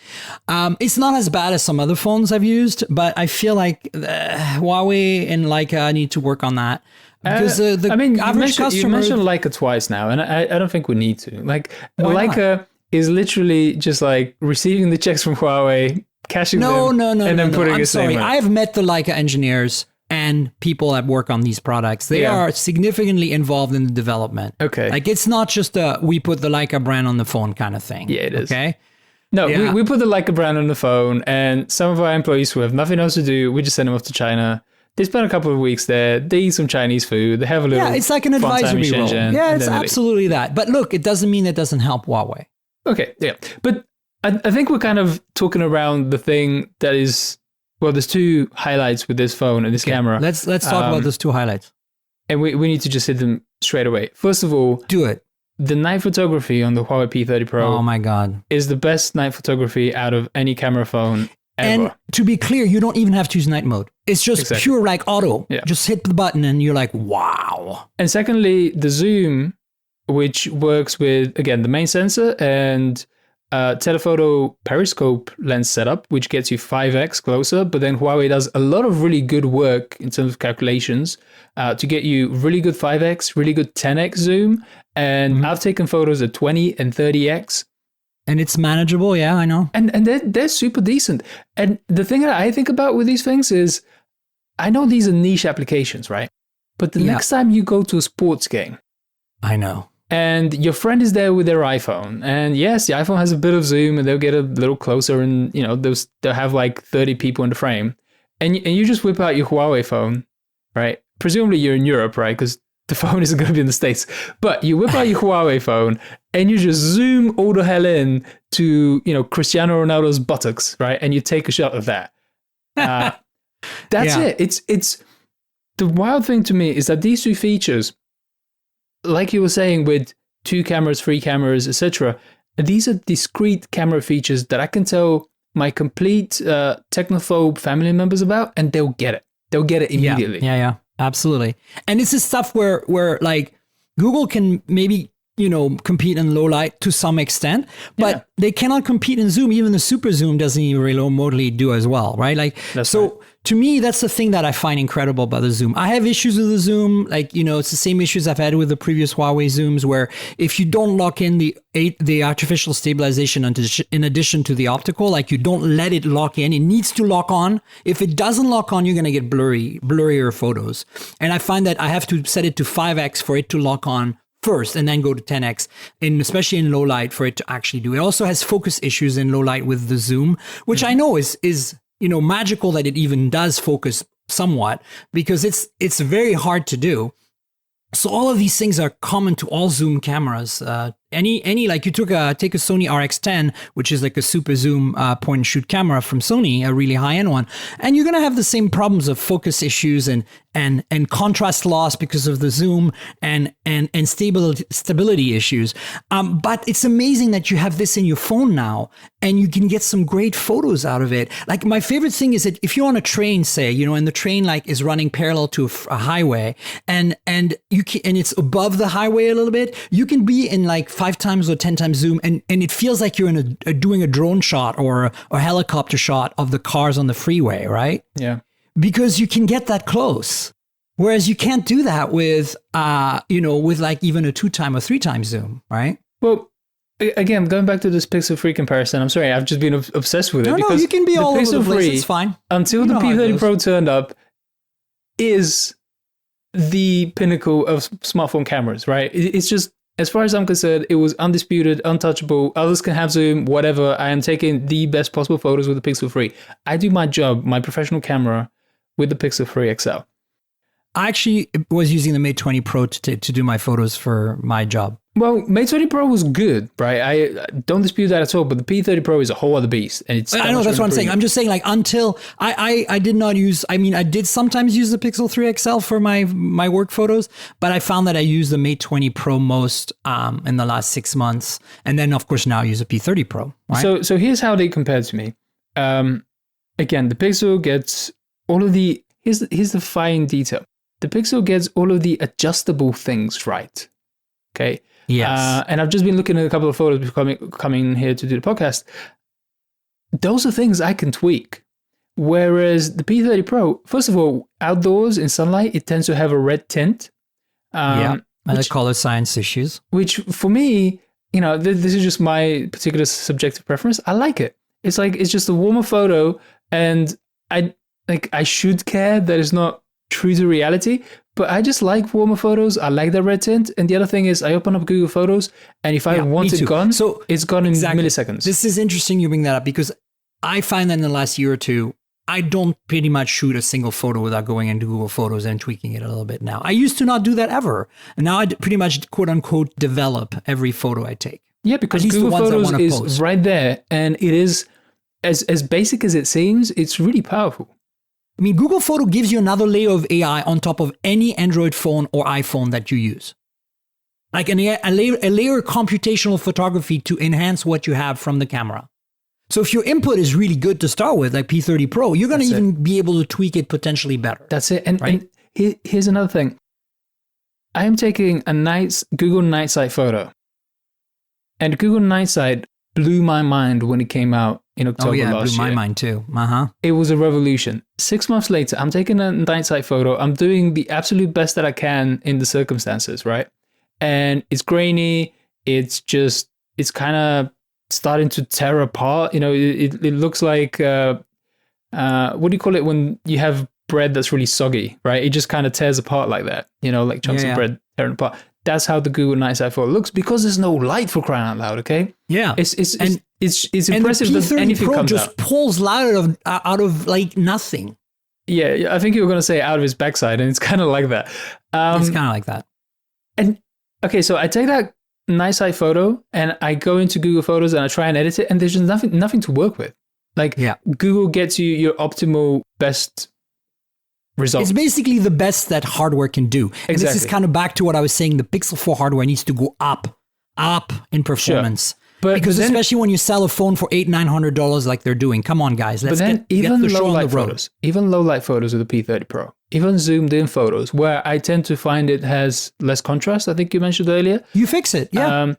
B: It's not as bad as some other phones I've used, but I feel like Huawei and Leica need to work on that. Because average customer...
C: You mentioned Leica twice now, and I don't think we need to. Like, Leica is literally just like receiving the checks from Huawei, cashing them, and then putting it in.
B: I've met the Leica engineers and people that work on these products. They are significantly involved in the development.
C: Okay.
B: Like, it's not just we put the Leica brand on the phone kind of thing.
C: Yeah, it is.
B: Okay.
C: No, we put the Leica brand on the phone, and some of our employees who have nothing else to do, we just send them off to China. They spend a couple of weeks there. They eat some Chinese food. They have a little... Yeah,
B: it's like an advisory role. Yeah, it's absolutely that. But look, it doesn't mean it doesn't help Huawei.
C: Okay, yeah. But I think we're kind of talking around the thing that is... Well, there's 2 highlights with this phone and this camera.
B: Let's talk about those 2 highlights.
C: And we need to just hit them straight away. First of all...
B: Do it.
C: The night photography on the Huawei P30 Pro...
B: Oh my God.
C: ...is the best night photography out of any camera phone ever.
B: And to be clear, you don't even have to use night mode. It's just pure like auto. Yeah. Just hit the button and you're like, wow.
C: And secondly, the zoom, which works with, again, the main sensor and... telephoto periscope lens setup, which gets you 5x closer, but then Huawei does a lot of really good work in terms of calculations to get you really good 5x, really good 10x zoom, and I've taken photos at 20 and 30x.
B: And it's manageable, yeah, I know.
C: And they're super decent. And the thing that I think about with these things is, I know these are niche applications, right? But the next time you go to a sports game...
B: I know.
C: And your friend is there with their iPhone. And yes, the iPhone has a bit of zoom and they'll get a little closer and, they'll have like 30 people in the frame. And you just whip out your Huawei phone, right? Presumably you're in Europe, right? Because the phone isn't going to be in the States. But you whip out your Huawei phone and you just zoom all the hell in to, Cristiano Ronaldo's buttocks, right? And you take a shot of that. That's it. It's the wild thing to me is that these 2 features, like you were saying with 2 cameras, 3 cameras, etc., these are discrete camera features that I can tell my complete technophobe family members about, and they'll get it. They'll get it immediately.
B: Yeah, absolutely. And this is stuff where like Google can maybe compete in low light to some extent, but they cannot compete in zoom. Even the super zoom doesn't even remotely do as well, right? Like, to me, that's the thing that I find incredible about the zoom. I have issues with the zoom. Like, it's the same issues I've had with the previous Huawei zooms, where if you don't lock in the artificial stabilization in addition to the optical, like you don't let it lock in, it needs to lock on. If it doesn't lock on, you're going to get blurrier photos. And I find that I have to set it to 5x for it to lock on first and then go to 10x, especially in low light for it to actually do. It also has focus issues in low light with the zoom, which I know is magical that it even does focus somewhat, because it's very hard to do. So all of these things are common to all zoom cameras. Any like you take a Sony RX10, which is like a super zoom point and shoot camera from Sony, a really high end one, and you're gonna have the same problems of focus issues and contrast loss because of the zoom and stability issues. But it's amazing that you have this in your phone now, and you can get some great photos out of it. Like my favorite thing is that if you're on a train, say, and the train like is running parallel to a highway, and it's above the highway a little bit, you can be in like 5 times or 10 times zoom, and it feels like you're doing a drone shot or a helicopter shot of the cars on the freeway, right?
C: Yeah.
B: Because you can get that close. Whereas you can't do that with with like even a 2 time or 3 times zoom, right?
C: Well, again, going back to this Pixel 3 comparison, I'm sorry, I've just been obsessed with it.
B: No, you can be all over the place, it's fine.
C: Until the P30 Pro turned up, is the pinnacle of smartphone cameras, right? It's just, as far as I'm concerned, it was undisputed, untouchable. Others can have zoom, whatever. I am taking the best possible photos with the Pixel 3. I do my job, my professional camera, with the Pixel 3 XL.
B: I actually was using the Mate 20 Pro to do my photos for my job.
C: Well, Mate 20 Pro was good, right? I don't dispute that at all, but the P30 Pro is a whole other beast. And
B: I know, that's what I'm saying. I'm just saying, like, until I did not use, I did sometimes use the Pixel 3 XL for my work photos, but I found that I used the Mate 20 Pro most in the last 6 months. And then, of course, now I use a P30 Pro. Right?
C: So here's how they compare to me. Again, the Pixel gets all of the, here's the fine detail. The Pixel gets all of the adjustable things right. Okay.
B: Yes.
C: And I've just been looking at a couple of photos before coming here to do the podcast. Those are things I can tweak. Whereas the P30 Pro, first of all, outdoors in sunlight, it tends to have a red tint.
B: And the color science issues.
C: Which for me, this is just my particular subjective preference. I like it. It's just a warmer photo, and I should care that it's not true to reality, but I just like warmer photos. I like the red tint. And the other thing is I open up Google Photos, and if I want it gone, so it's gone in milliseconds.
B: This is interesting you bring that up, because I find that in the last year or two, I don't pretty much shoot a single photo without going into Google Photos and tweaking it a little bit now. I used to not do that ever. And now I pretty much, quote unquote, develop every photo I take.
C: Yeah, because Google Photos is right there. And it is, as basic as it seems, it's really powerful.
B: Google Photo gives you another layer of AI on top of any Android phone or iPhone that you use. Like a layer of computational photography to enhance what you have from the camera. So if your input is really good to start with, like P30 Pro, you're going to even be able to tweak it potentially better.
C: That's it. And here's another thing. I am taking a nice Google Night Sight photo. And Google Night Sight blew my mind when it came out in October last year.
B: Oh yeah, it blew my mind too.
C: It was a revolution. 6 months later, I'm taking a night sight photo. I'm doing the absolute best that I can in the circumstances, right? And it's grainy. It's kind of starting to tear apart. It looks like, what do you call it when you have bread that's really soggy, right? It just kind of tears apart like that, like chunks of bread tearing apart. That's how the Google Night Sight photo looks, because there's no light, for crying out loud, okay?
B: Yeah.
C: It's impressive that anything
B: Pro
C: comes
B: just pulls light out of like nothing.
C: Yeah, I think you were going to say out of his backside, and it's kind of like that.
B: It's kind of like that.
C: And okay, so I take that Night Sight photo and I go into Google Photos and I try and edit it, and there's just nothing to work with. Google gets you your optimal best results.
B: It's basically the best that hardware can do. And this is kind of back to what I was saying. The Pixel 4 hardware needs to go up in performance. Sure. Because especially when you sell a phone for $800-900 like they're doing. Come on, guys. Let's get the show on the road.
C: Even low light photos with the P30 Pro, even zoomed in photos, where I tend to find it has less contrast, I think you mentioned earlier.
B: You fix it, yeah.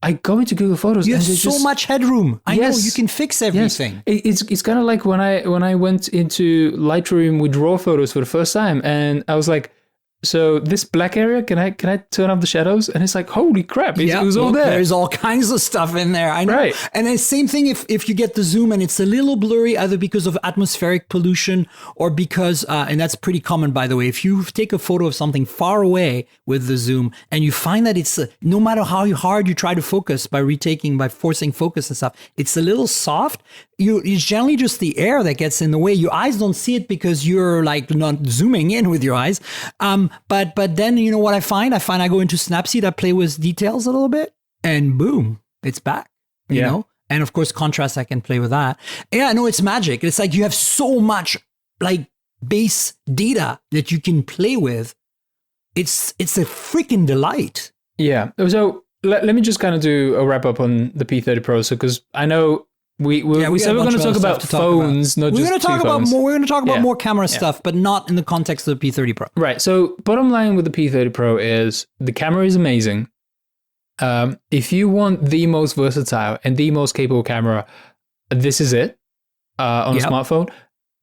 C: I go into Google Photos.
B: You have so much headroom. I know, you can fix everything.
C: Yes. It's kind of like when I went into Lightroom with RAW photos for the first time, and I was like, So this black area, can I turn off the shadows? And it's like, holy crap, it was all there.
B: There's all kinds of stuff in there. I know.
C: Right.
B: And then same thing if you get the zoom and it's a little blurry, either because of atmospheric pollution or because, and that's pretty common, by the way, if you take a photo of something far away with the zoom and you find that it's, no matter how hard you try to focus by forcing focus and stuff, it's a little soft. It's generally just the air that gets in the way. Your eyes don't see it because you're like not zooming in with your eyes. But then you know what I find? I go into Snapseed, I play with details a little bit, and boom, it's back. You know? And of course, contrast, I can play with that. Yeah, no, it's magic. It's like you have so much like base data that you can play with. It's a freaking delight.
C: Yeah. So let me just kind of do a wrap up on the P30 Pro. So because I know we said we're going to talk about phones, not just phones.
B: We're going to talk about more camera stuff, but not in the context of the P30 Pro.
C: Right. So bottom line with the P30 Pro is the camera is amazing. If you want the most versatile and the most capable camera, this is it on a smartphone.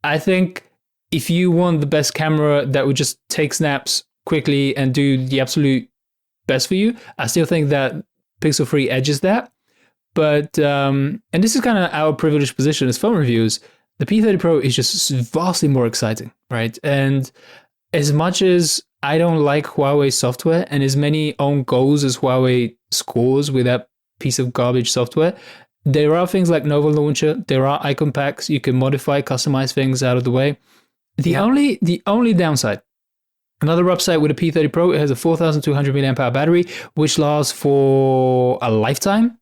C: I think if you want the best camera that would just take snaps quickly and do the absolute best for you, I still think that Pixel 3 edges that. But, and this is kind of our privileged position as phone reviewers, the P30 Pro is just vastly more exciting, right? And as much as I don't like Huawei software and as many own goals as Huawei scores with that piece of garbage software, there are things like Nova Launcher, there are icon packs, you can modify, customize things out of the way. The only downside, another upside with a P30 Pro, it has a 4,200 mAh battery, which lasts for a lifetime.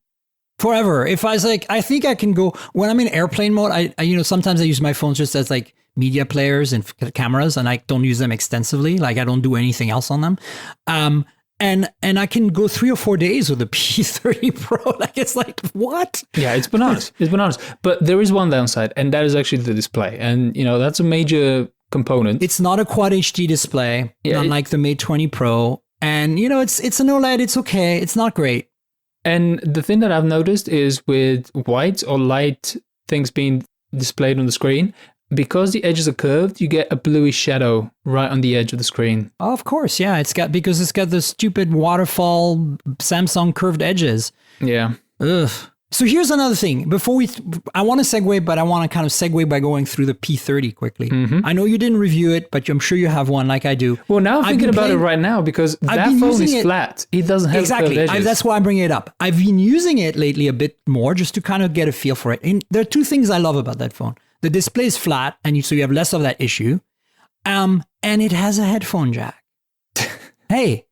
B: Forever. If I was like, I think I can go when I'm in airplane mode. I sometimes I use my phone just as like media players and cameras, and I don't use them extensively. Like I don't do anything else on them. And I can go 3 or 4 days with the P30 Pro. Like it's like what?
C: Yeah, it's bananas. It's bananas. But there is one downside, and that is actually the display. And that's a major component.
B: It's not a Quad HD display, unlike the Mate 20 Pro. And it's an OLED. It's okay. It's not great.
C: And the thing that I've noticed is with white or light things being displayed on the screen, because the edges are curved, you get a bluish shadow right on the edge of the screen.
B: Oh, of course, yeah. It's got the stupid waterfall Samsung curved edges.
C: Yeah.
B: Ugh. So here's another thing. I want to segue, but I want to kind of segue by going through the P30 quickly. Mm-hmm. I know you didn't review it, but I'm sure you have one like I do.
C: Well, now I'm thinking about it right now because that phone is flat. It doesn't have curved edges.
B: That's why I'm bringing it up. I've been using it lately a bit more just to kind of get a feel for it. And there are two things I love about that phone. The display is flat, and so you have less of that issue. And it has a headphone jack. Hey,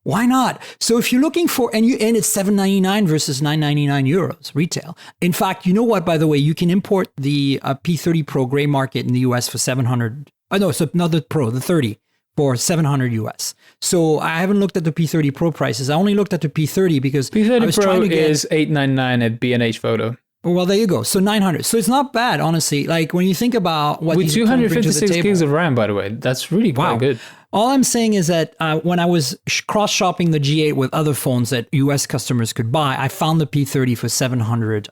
B: why not? So if you're looking for, and it's $799 versus €999 retail. In fact, you know what, by the way, you can import the P30 Pro gray market in the US for $700. So not the Pro, the 30 for $700 US. So I haven't looked at the P30 Pro prices. I only looked at the P30 because
C: P30
B: I was
C: Pro
B: trying to get,
C: is $899 at B&H Photo.
B: Well, there you go. So $900. So it's not bad, honestly. Like when you think about what
C: with 256 gigs of RAM, by the way, that's really quite good.
B: All I'm saying is that when I was cross-shopping the G8 with other phones that US customers could buy, I found the P30 for $700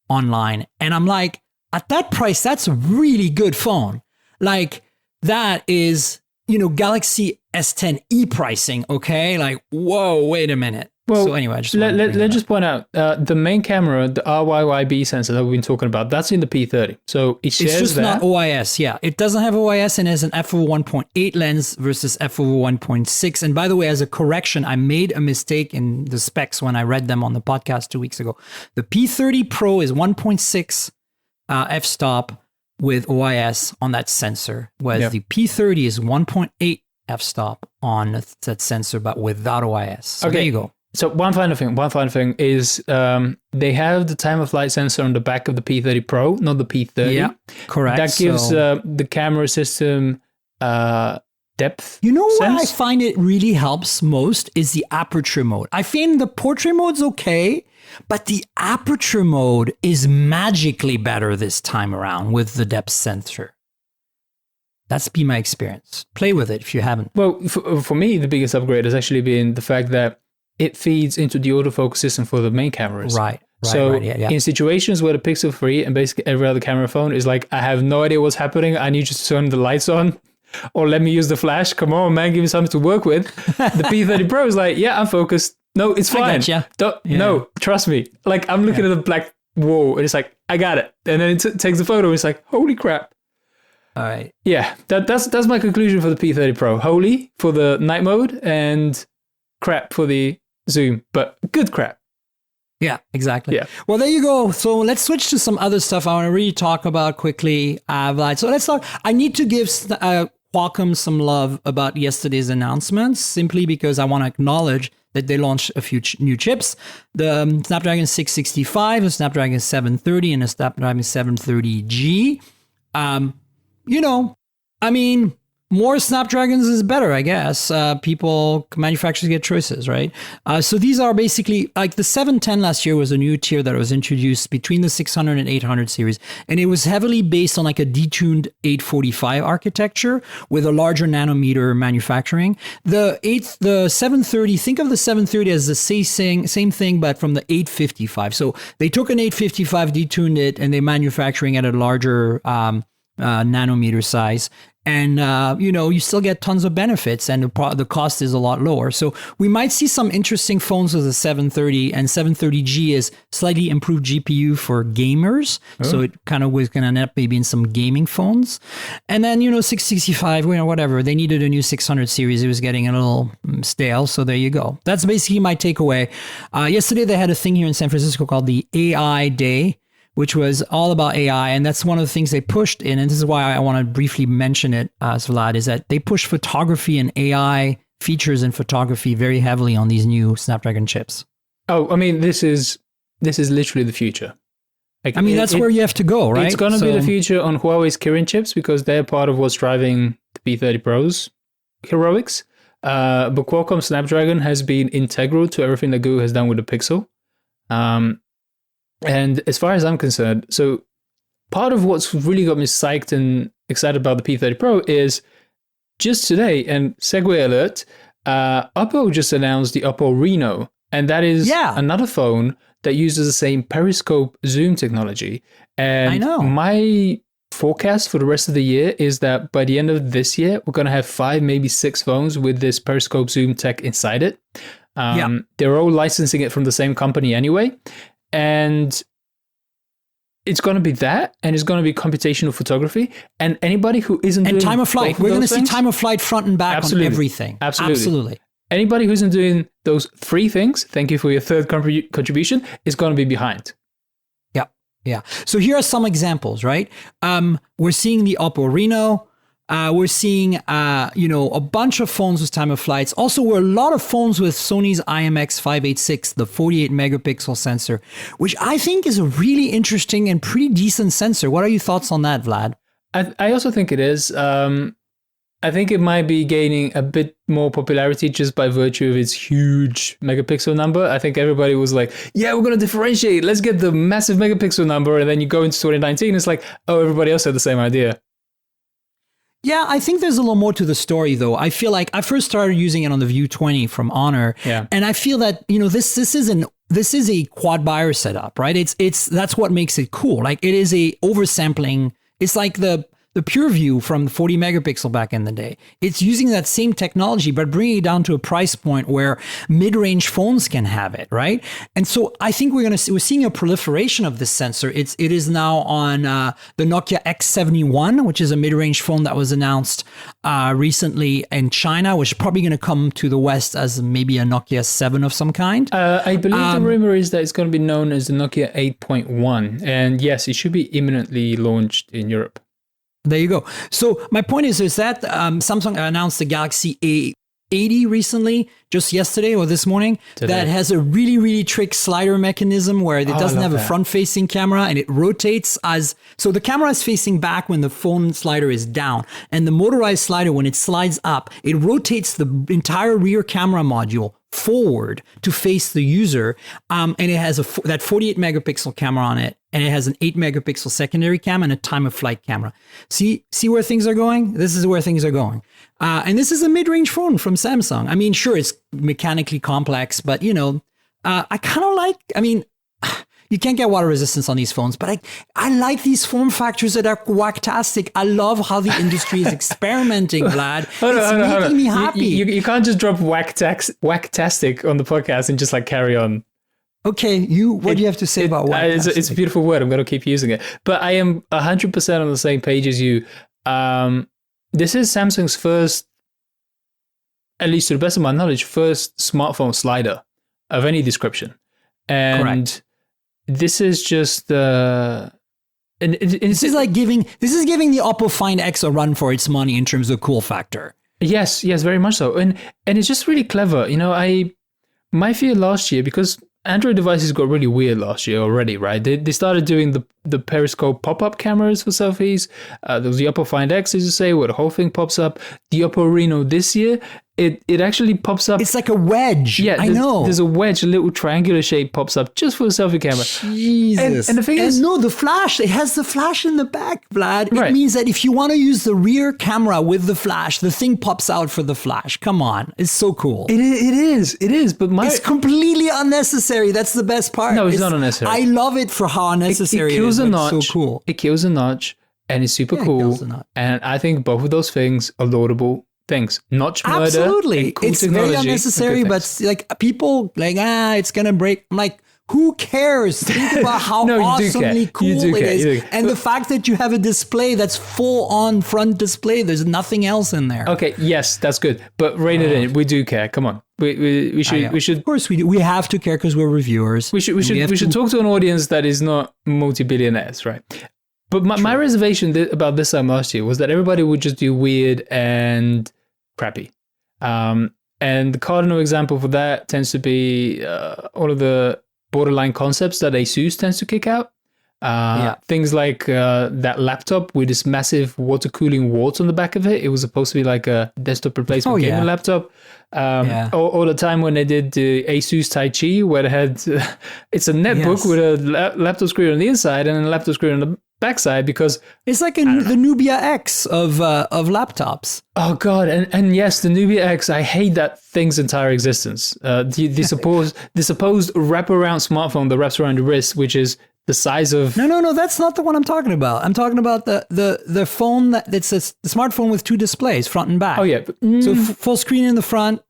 B: online. And I'm like, at that price, that's a really good phone. Like that is, Galaxy S10e pricing, okay? Like, whoa, wait a minute.
C: Well,
B: so anyway,
C: let's just point out the main camera, the RYYB sensor that we've been talking about, that's in the P30. So it shares
B: It's just
C: that.
B: not OIS, yeah. It doesn't have OIS and has an f/1.8 lens versus f/1.6. And by the way, as a correction, I made a mistake in the specs when I read them on the podcast 2 weeks ago. The P30 Pro is 1.6 f-stop with OIS on that sensor, whereas the P30 is 1.8 f-stop on that sensor, but without OIS. So there you go.
C: So one final thing is they have the time of flight sensor on the back of the P30 Pro, not the P30.
B: Yeah, correct.
C: That gives the camera system depth.
B: You know what I find it really helps most is the aperture mode. I find the portrait mode's okay, but the aperture mode is magically better this time around with the depth sensor. That's been my experience. Play with it if you haven't.
C: Well, for me, the biggest upgrade has actually been the fact that it feeds into the autofocus system for the main cameras.
B: Right.
C: In situations where the Pixel 3 and basically every other camera phone is like, I have no idea what's happening, I need you to turn the lights on, or let me use the flash. Come on, man, give me something to work with. The P30 Pro is like, yeah, I'm focused. No, it's fine. No, trust me. Like, I'm looking at the black wall and it's like, I got it. And then it takes the photo. And it's like, holy crap.
B: All right.
C: Yeah, that's my conclusion for the P30 Pro. Holy for the night mode and crap for the zoom, but good crap.
B: Yeah, exactly.
C: Yeah.
B: Well, there you go. So let's switch to some other stuff I want to really talk about quickly, Vlad. So let's talk. I need to give Qualcomm some love about yesterday's announcements, simply because I want to acknowledge that they launched a few new chips. The Snapdragon 665, the Snapdragon 730, and the Snapdragon 730G. I mean, more Snapdragons is better, I guess. Manufacturers get choices, right? So these are basically, like the 710 last year was a new tier that was introduced between the 600 and 800 series. And it was heavily based on like a detuned 845 architecture with a larger nanometer manufacturing. The 730, think of the 730 as the same thing, but from the 855. So they took an 855, detuned it, and they're manufacturing at a larger nanometer size. And, you still get tons of benefits, and the cost is a lot lower. So we might see some interesting phones with the 730, and 730G is slightly improved GPU for gamers. Oh. So it kind of was going to end up maybe in some gaming phones. And then, 665, whatever. They needed a new 600 series. It was getting a little stale. So there you go. That's basically my takeaway. Yesterday, they had a thing here in San Francisco called the AI Day, which was all about AI. And that's one of the things they pushed in. And this is why I want to briefly mention it, Vlad, is that they push photography and AI features in photography very heavily on these new Snapdragon chips.
C: Oh, I mean, this is literally the future.
B: Like, that's where you have to go, right?
C: It's going to be the future on Huawei's Kirin chips because they're part of what's driving the P30 Pro's heroics. But Qualcomm Snapdragon has been integral to everything that Google has done with the Pixel. And as far as I'm concerned, so part of what's really got me psyched and excited about the P30 Pro is just today, and segue alert, Oppo just announced the Oppo Reno, and that is another phone that uses the same periscope zoom technology. And
B: I know.
C: My forecast for the rest of the year is that by the end of this year, we're going to have 5, maybe 6 phones with this periscope zoom tech inside it. They're all licensing it from the same company anyway. And it's going to be that, and it's going to be computational photography. And anybody who isn't doing
B: time of flight, we're going to see time of flight front and back on everything. Absolutely.
C: Anybody who isn't doing those 3 things, thank you for your third contribution, is going to be behind.
B: Yeah. So here are some examples, right? We're seeing the Oppo Reno. We're seeing, a bunch of phones with time of flights. Also, we're a lot of phones with Sony's IMX586, the 48 megapixel sensor, which I think is a really interesting and pretty decent sensor. What are your thoughts on that, Vlad?
C: I also think it is. I think it might be gaining a bit more popularity just by virtue of its huge megapixel number. I think everybody was like, yeah, we're going to differentiate. Let's get the massive megapixel number. And then you go into 2019, it's like, oh, everybody else had the same idea.
B: Yeah, I think there's a little more to the story, though. I feel like I first started using it on the View 20 from Honor, and I feel that this is a quad buyer setup, right? That's what makes it cool. Like, it is a oversampling. It's like the PureView from 40 megapixel back in the day. It's using that same technology, but bringing it down to a price point where mid-range phones can have it, right? And so I think we're seeing a proliferation of this sensor. It is now on the Nokia X71, which is a mid-range phone that was announced recently in China, which is probably going to come to the West as maybe a Nokia 7 of some kind.
C: I believe the rumor is that it's going to be known as the Nokia 8.1. And yes, it should be imminently launched in Europe.
B: There you go. So my point is that Samsung announced the Galaxy A80 recently, just yesterday or this morning, that has a really, really trick slider mechanism where it doesn't have a front-facing camera, and it rotates so the camera is facing back when the phone slider is down, and the motorized slider, when it slides up, it rotates the entire rear camera module forward to face the user, and it has that 48 megapixel camera on it, and it has an 8 megapixel secondary cam and a time of flight camera. See where things are going? This is where things are going. And this is a mid-range phone from Samsung. I mean, sure, it's mechanically complex, but I kind of like, You can't get water resistance on these phones, but I like these form factors that are whacktastic. I love how the industry is experimenting, Vlad. It's making me happy.
C: You can't just drop whacktastic on the podcast and just like carry on.
B: Okay, what do you have to say about whacktastic?
C: It's a beautiful word. I'm going to keep using it. But I am 100% on the same page as you. This is Samsung's first, at least to the best of my knowledge, first smartphone slider of any description. And
B: correct.
C: This is just this is
B: giving the Oppo Find X a run for its money in terms of cool factor.
C: Yes, very much so. And it's just really clever. You know, my fear last year, because Android devices got really weird last year already, right? They started doing the periscope pop-up cameras for selfies. There was the Oppo Find X, as you say, where the whole thing pops up. The Oppo Reno this year, it actually pops up.
B: It's like a wedge.
C: Yeah,
B: I know.
C: There's a wedge, a little triangular shape pops up just for the selfie camera.
B: Jesus.
C: And the thing is...
B: No, the flash. It has the flash in the back, Vlad.
C: Right.
B: It means that if you want to use the rear camera with the flash, the thing pops out for the flash. Come on. It's so cool.
C: It is. But
B: it's completely unnecessary. That's the best part.
C: No, it's not unnecessary.
B: I love it for how unnecessary
C: it kills
B: is.
C: A notch.
B: It's so cool.
C: It kills a notch and it's super cool. And I think both of those things are laudable things. Notch murder.
B: Absolutely.
C: Cool
B: it's very
C: technology,
B: unnecessary, but like people like, it's going to break. I'm like, who cares? Think about how awesomely cool it is. And the fact that you have a display that's full on front display, there's nothing else in there.
C: Okay, yes, that's good. But rein it in. We do care. Come on. We should.
B: Of course we do. We have to care because we're reviewers.
C: We should talk to an audience that is not multi-billionaires, right? But my reservation about this time last year was that everybody would just do weird and crappy. And the cardinal example for that tends to be all of the borderline concepts that ASUS tends to kick out. Things like that laptop with this massive water cooling wart on the back of it. It was supposed to be like a desktop replacement gaming laptop. Or the time when they did the Asus Tai Chi, where they had it's a netbook with a laptop screen on the inside and a laptop screen on the backside, because
B: it's like the Nubia X of laptops.
C: Oh god, and yes, the Nubia X. I hate that thing's entire existence. The supposed wraparound smartphone that wraps around your wrist, which is the size of...
B: No, that's not the one I'm talking about. I'm talking about the phone that's the smartphone with two displays, front and back.
C: Oh yeah,
B: so full screen in the front.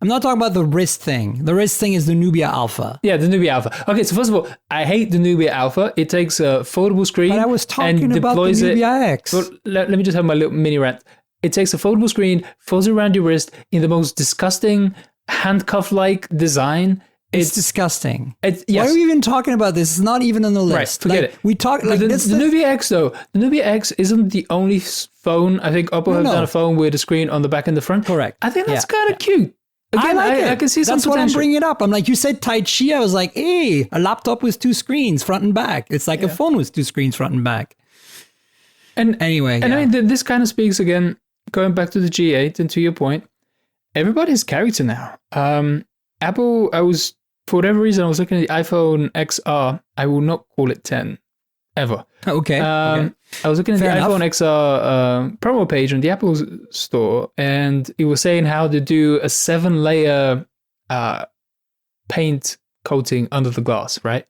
B: I'm not talking about the wrist thing. The wrist thing is the Nubia Alpha.
C: Yeah, the Nubia Alpha. Okay, so first of all, I hate the Nubia Alpha. It takes a foldable screen.
B: But I was talking about the Nubia X.
C: Well, let me just have my little mini rant. It takes a foldable screen, folds it around your wrist in the most disgusting handcuff-like design.
B: It's disgusting.
C: Yes.
B: Why are we even talking about this? It's not even on the list.
C: Right, forget it.
B: We talk like
C: the Nubia X though. The Nubia X isn't the only phone. I think Oppo have done a phone with a screen on the back and the front.
B: Correct.
C: I think that's kind of cute. Again,
B: I like it.
C: I can see some
B: That's
C: potential.
B: what I'm bringing it up. I'm like, you said Tai Chi. I was like, hey, a laptop with two screens, front and back. It's like a phone with two screens, front and back.
C: And
B: anyway,
C: I mean, this kind of speaks again, going back to the G8 and to your point, everybody's character now. Apple, for whatever reason, I was looking at the iPhone XR. I will not call it 10 ever.
B: Okay.
C: I was looking at iPhone XR promo page on the Apple store, and it was saying how to do a 7-layer paint coating under the glass, right?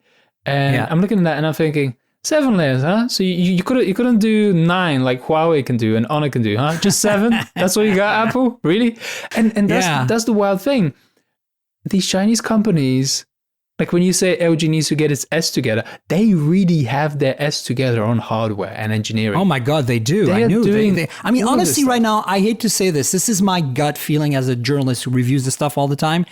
C: And I'm looking at that and I'm thinking, 7 layers, huh? So you couldn't do 9 like Huawei can do and Honor can do, huh? Just 7? That's what you got, Apple? Really? And that's the wild thing. These Chinese companies, like when you say LG needs to get its S together, they really have their S together on hardware and engineering.
B: Oh my God, they do. I knew. I mean, honestly, right now, I hate to say this. This is my gut feeling as a journalist who reviews this stuff all the time.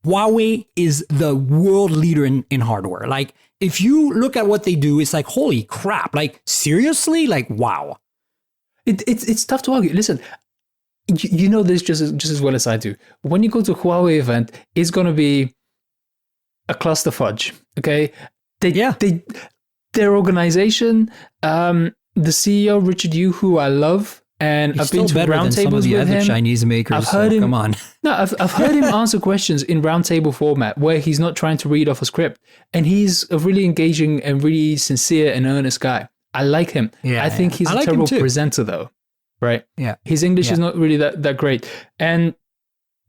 B: Huawei is the world leader in hardware. Like, if you look at what they do, it's like, holy crap. Like, seriously? Like, wow.
C: It's tough to argue. Listen, you know this just as well as I do. When you go to a Huawei event, it's going to be a cluster fudge, okay? Their organization, the CEO, Richard Yu, who I love, and I've been to roundtables with him.
B: Chinese makers.
C: I've heard him.
B: Come on.
C: No, I've heard him answer questions in roundtable format where he's not trying to read off a script, and he's a really engaging and really sincere and earnest guy. I like him. I think he's a terrible presenter, though. Right?
B: Yeah.
C: His English is not really that great, and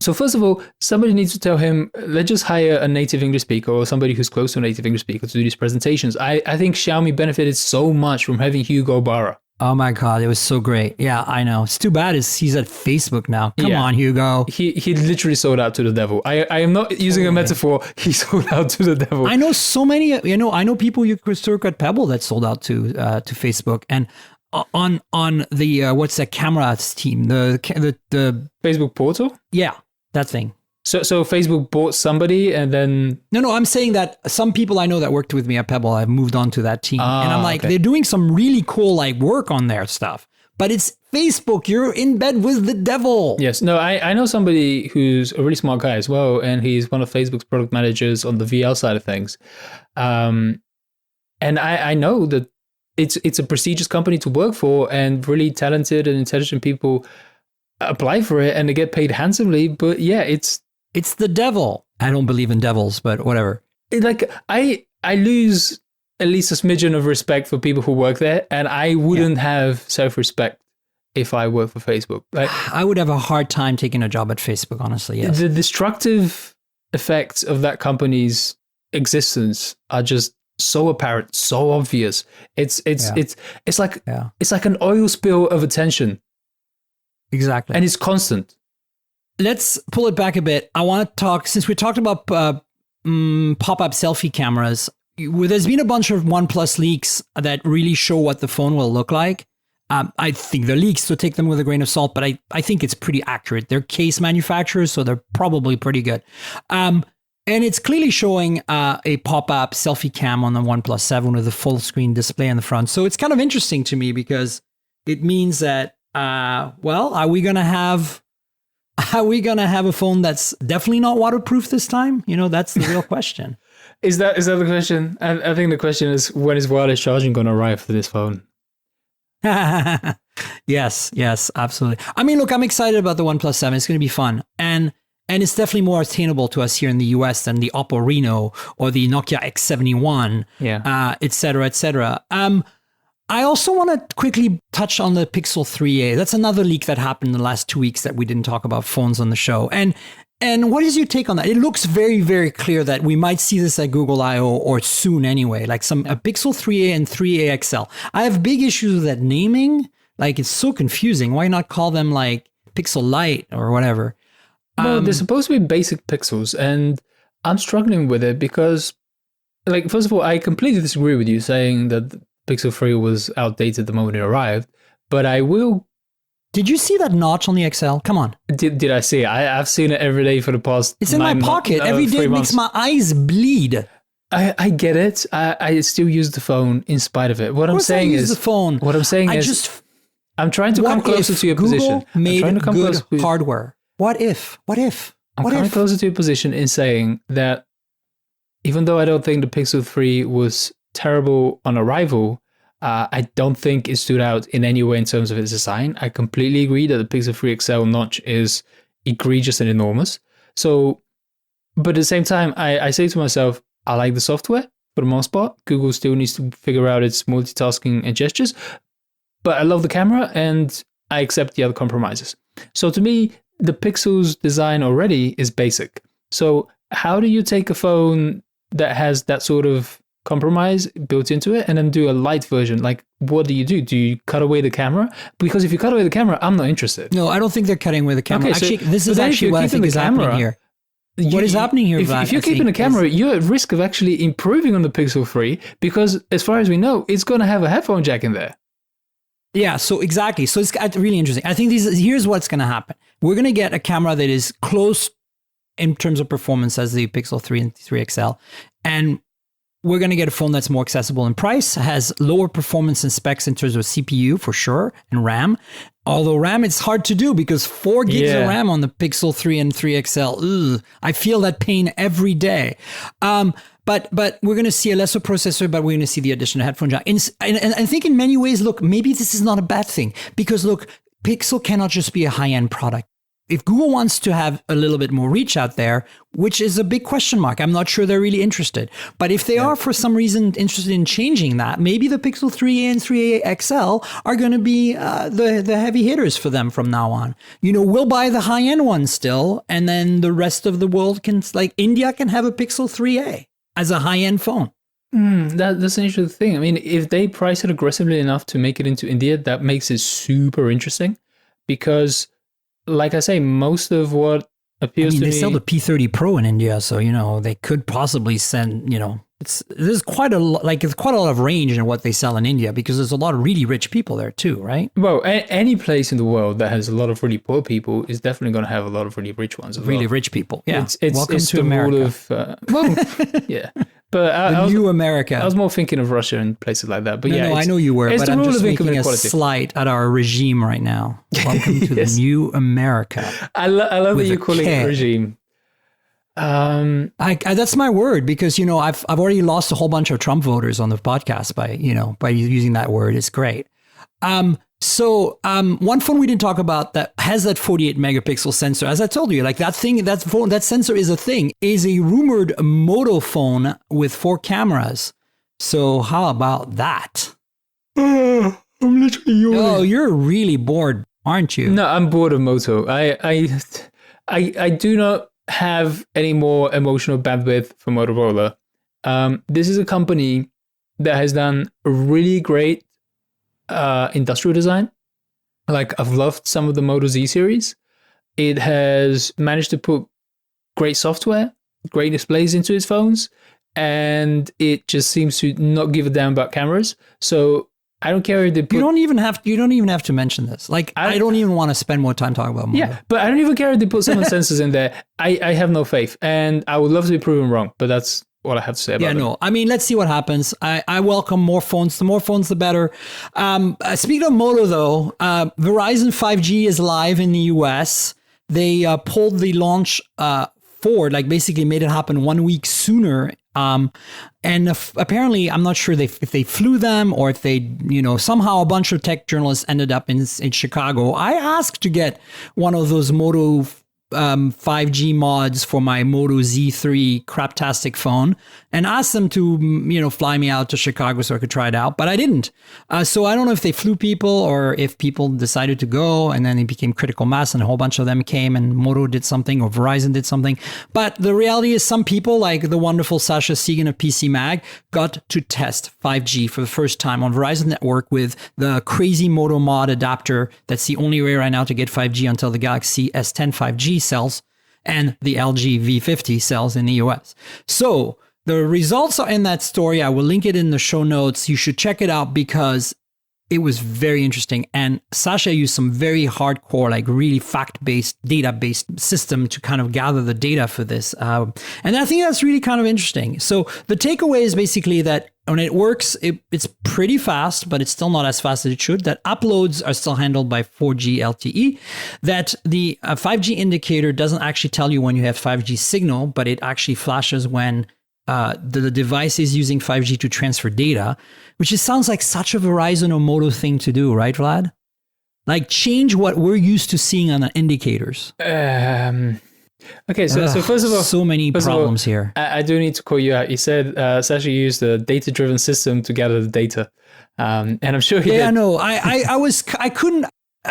C: So first of all, somebody needs to tell him, let's just hire a native English speaker or somebody who's close to a native English speaker to do these presentations. I think Xiaomi benefited so much from having Hugo Barra.
B: Oh my God, it was so great. Yeah, I know. It's too bad he's at Facebook now. Come on, Hugo.
C: He literally sold out to the devil. I am not using a metaphor. He sold out to the devil.
B: I know so many, I know people you could work at Pebble that sold out to Facebook. And on the, what's that camera team? The
C: Facebook portal?
B: Yeah, that thing.
C: So Facebook bought somebody and then...
B: No, I'm saying that some people I know that worked with me at Pebble have moved on to that team. And I'm like, they're doing some really cool work on their stuff. But it's Facebook. You're in bed with the devil.
C: Yes. No, I know somebody who's a really smart guy as well. And he's one of Facebook's product managers on the VL side of things. And I know that it's a prestigious company to work for, and really talented and intelligent people apply for it and they get paid handsomely. But yeah, it's the devil. I don't believe in devils, but whatever. I lose at least a smidgen of respect for people who work there, and I wouldn't have self-respect if I worked for Facebook.
B: I would have a hard time taking a job at Facebook, honestly. Yes.
C: The destructive effects of that company's existence are just so apparent, so obvious. It's like an oil spill of attention.
B: Exactly.
C: And it's constant.
B: Let's pull it back a bit. I want to talk, since we talked about pop-up selfie cameras, there's been a bunch of OnePlus leaks that really show what the phone will look like. I think they're leaks, so take them with a grain of salt, but I think it's pretty accurate. They're case manufacturers, so they're probably pretty good. And it's clearly showing a pop-up selfie cam on the OnePlus 7 with a full screen display in the front. So it's kind of interesting to me because it means that, are we going to have a phone that's definitely not waterproof this time? That's the real question.
C: Is that the question? I think the question is, when is wireless charging going to arrive for this phone?
B: Yes, absolutely. I mean, look, I'm excited about the OnePlus 7. It's going to be fun. And it's definitely more attainable to us here in the US than the Oppo Reno or the Nokia X71, et cetera, et cetera. I also want to quickly touch on the Pixel 3a. That's another leak that happened in the last 2 weeks that we didn't talk about phones on the show. And what is your take on that? It looks very, very clear that we might see this at Google I/O or soon anyway, like a Pixel 3a and 3a XL. I have big issues with that naming. It's so confusing. Why not call them Pixel Lite or whatever?
C: No, they're supposed to be basic pixels, and I'm struggling with it because, first of all, I completely disagree with you saying that Pixel 3 was outdated the moment it arrived, but I will...
B: Did you see that notch on the XL? Come on.
C: Did I see it? I've seen it every day for the past...
B: It's in my pocket. Every day it makes my eyes bleed.
C: I get it. I still use the phone in spite of it. What I'm saying is...
B: the phone.
C: What I'm saying is... I'm trying to come closer to your position.
B: Google made good hardware. What if?
C: I'm coming closer to your position in saying that even though I don't think the Pixel 3 was terrible on arrival, I don't think it stood out in any way in terms of its design. I completely agree that the Pixel 3 XL notch is egregious and enormous. So, but at the same time, I say to myself, I like the software for the most part. Google still needs to figure out its multitasking and gestures, but I love the camera and I accept the other compromises. So to me, the Pixel's design already is basic. So how do you take a phone that has that sort of compromise built into it and then do a light version? What do? Do you cut away the camera? Because if you cut away the camera, I'm not interested.
B: No, I don't think they're cutting away the camera.
C: Okay,
B: actually, this is actually what I think is happening here. What is happening here, Vlad?
C: If you're keeping the camera, you're at risk of actually improving on the Pixel 3 because, as far as we know, it's going to have a headphone jack in there.
B: Yeah, so exactly. So it's really interesting. I think here's what's going to happen. We're going to get a camera that is close in terms of performance as the Pixel 3 and 3 XL. And we're going to get a phone that's more accessible in price, has lower performance and specs in terms of CPU for sure, and RAM. Although RAM, it's hard to do because 4 gigs of RAM on the Pixel 3 and 3 XL. I feel that pain every day. But we're going to see a lesser processor, but we're going to see the addition of headphone jack. And I think in many ways, look, maybe this is not a bad thing because look, Pixel cannot just be a high-end product. if Google wants to have a little bit more reach out there, which is a big question mark, I'm not sure they're really interested. But if they are for some reason interested in changing that, maybe the Pixel 3a and 3a XL are going to be the heavy hitters for them from now on. We'll buy the high-end one still, and then the rest of the world can, like India can have a Pixel 3a as a high-end phone.
C: That's an interesting thing. I mean, if they price it aggressively enough to make it into India, that makes it super interesting because, like I say, most of what appeals to me...
B: They sell the P30 Pro in India, so, they could possibly send, there's quite a lot of range in what they sell in India because there's a lot of really rich people there too, right?
C: Well, any place in the world that has a lot of really poor people is definitely going to have a lot of really rich ones as well.
B: Really rich people, yeah.
C: Welcome to America. Yeah. But
B: new America.
C: I was more thinking of Russia and places like that. But
B: no, I know you were, but I'm just making a slight at our regime right now. Welcome to the new America.
C: I love that you're calling it regime.
B: That's my word because I've already lost a whole bunch of Trump voters on the podcast by using that word. It's great. So one phone we didn't talk about that has that 48 megapixel sensor, as I told you, like that sensor is a thing, is a rumored Moto phone with 4 cameras. So how about that?
C: I'm literally yawning.
B: Oh, you're really bored, aren't you?
C: No, I'm bored of Moto. I do not have any more emotional bandwidth for Motorola. This is a company that has done really great industrial design. Like, I've loved some of the Moto Z series. It has managed to put great software, great displays into its phones, and it just seems to not give a damn about cameras. So I don't care if they put... You don't even have to mention this. Like, I don't even want to spend more time talking about Moto. Yeah, but I don't even care if they put some sensors in there. I have no faith, and I would love to be proven wrong, but that's what I have to say about it.
B: Yeah, no. I mean, let's see what happens. I welcome more phones. The more phones, the better. Speaking of Moto, though, Verizon 5G is live in the US. They pulled the launch forward, like basically made it happen 1 week sooner. And apparently, I'm not sure if they flew them or if they, somehow a bunch of tech journalists ended up in Chicago. I asked to get one of those Moto 5G mods for my Moto Z3 craptastic phone and asked them to, fly me out to Chicago so I could try it out, but I didn't. So I don't know if they flew people or if people decided to go and then it became critical mass and a whole bunch of them came and Moto did something or Verizon did something. But the reality is some people like the wonderful Sasha Segan of PC Mag got to test 5G for the first time on Verizon network with the crazy Moto mod adapter. That's the only way right now to get 5G until the Galaxy S10 5G sells and the LG V50 sells in the US. So the results are in that story. I will link it in the show notes. You should check it out because it was very interesting. And Sasha used some very hardcore, like really fact-based, data-based system to kind of gather the data for this. And I think that's really kind of interesting. So the takeaway is basically that when it works, it's pretty fast, but it's still not as fast as it should. That uploads are still handled by 4G LTE. That the 5G indicator doesn't actually tell you when you have 5G signal, but it actually flashes when the device is using 5G to transfer data, which just sounds like such a Verizon or Moto thing to do, right, Vlad? Like change what we're used to seeing on the indicators.
C: Okay, so first of all...
B: So many problems here.
C: I do need to call you out. You said Sasha used a data-driven system to gather the data. And I'm sure he did.
B: Yeah, no, I couldn't...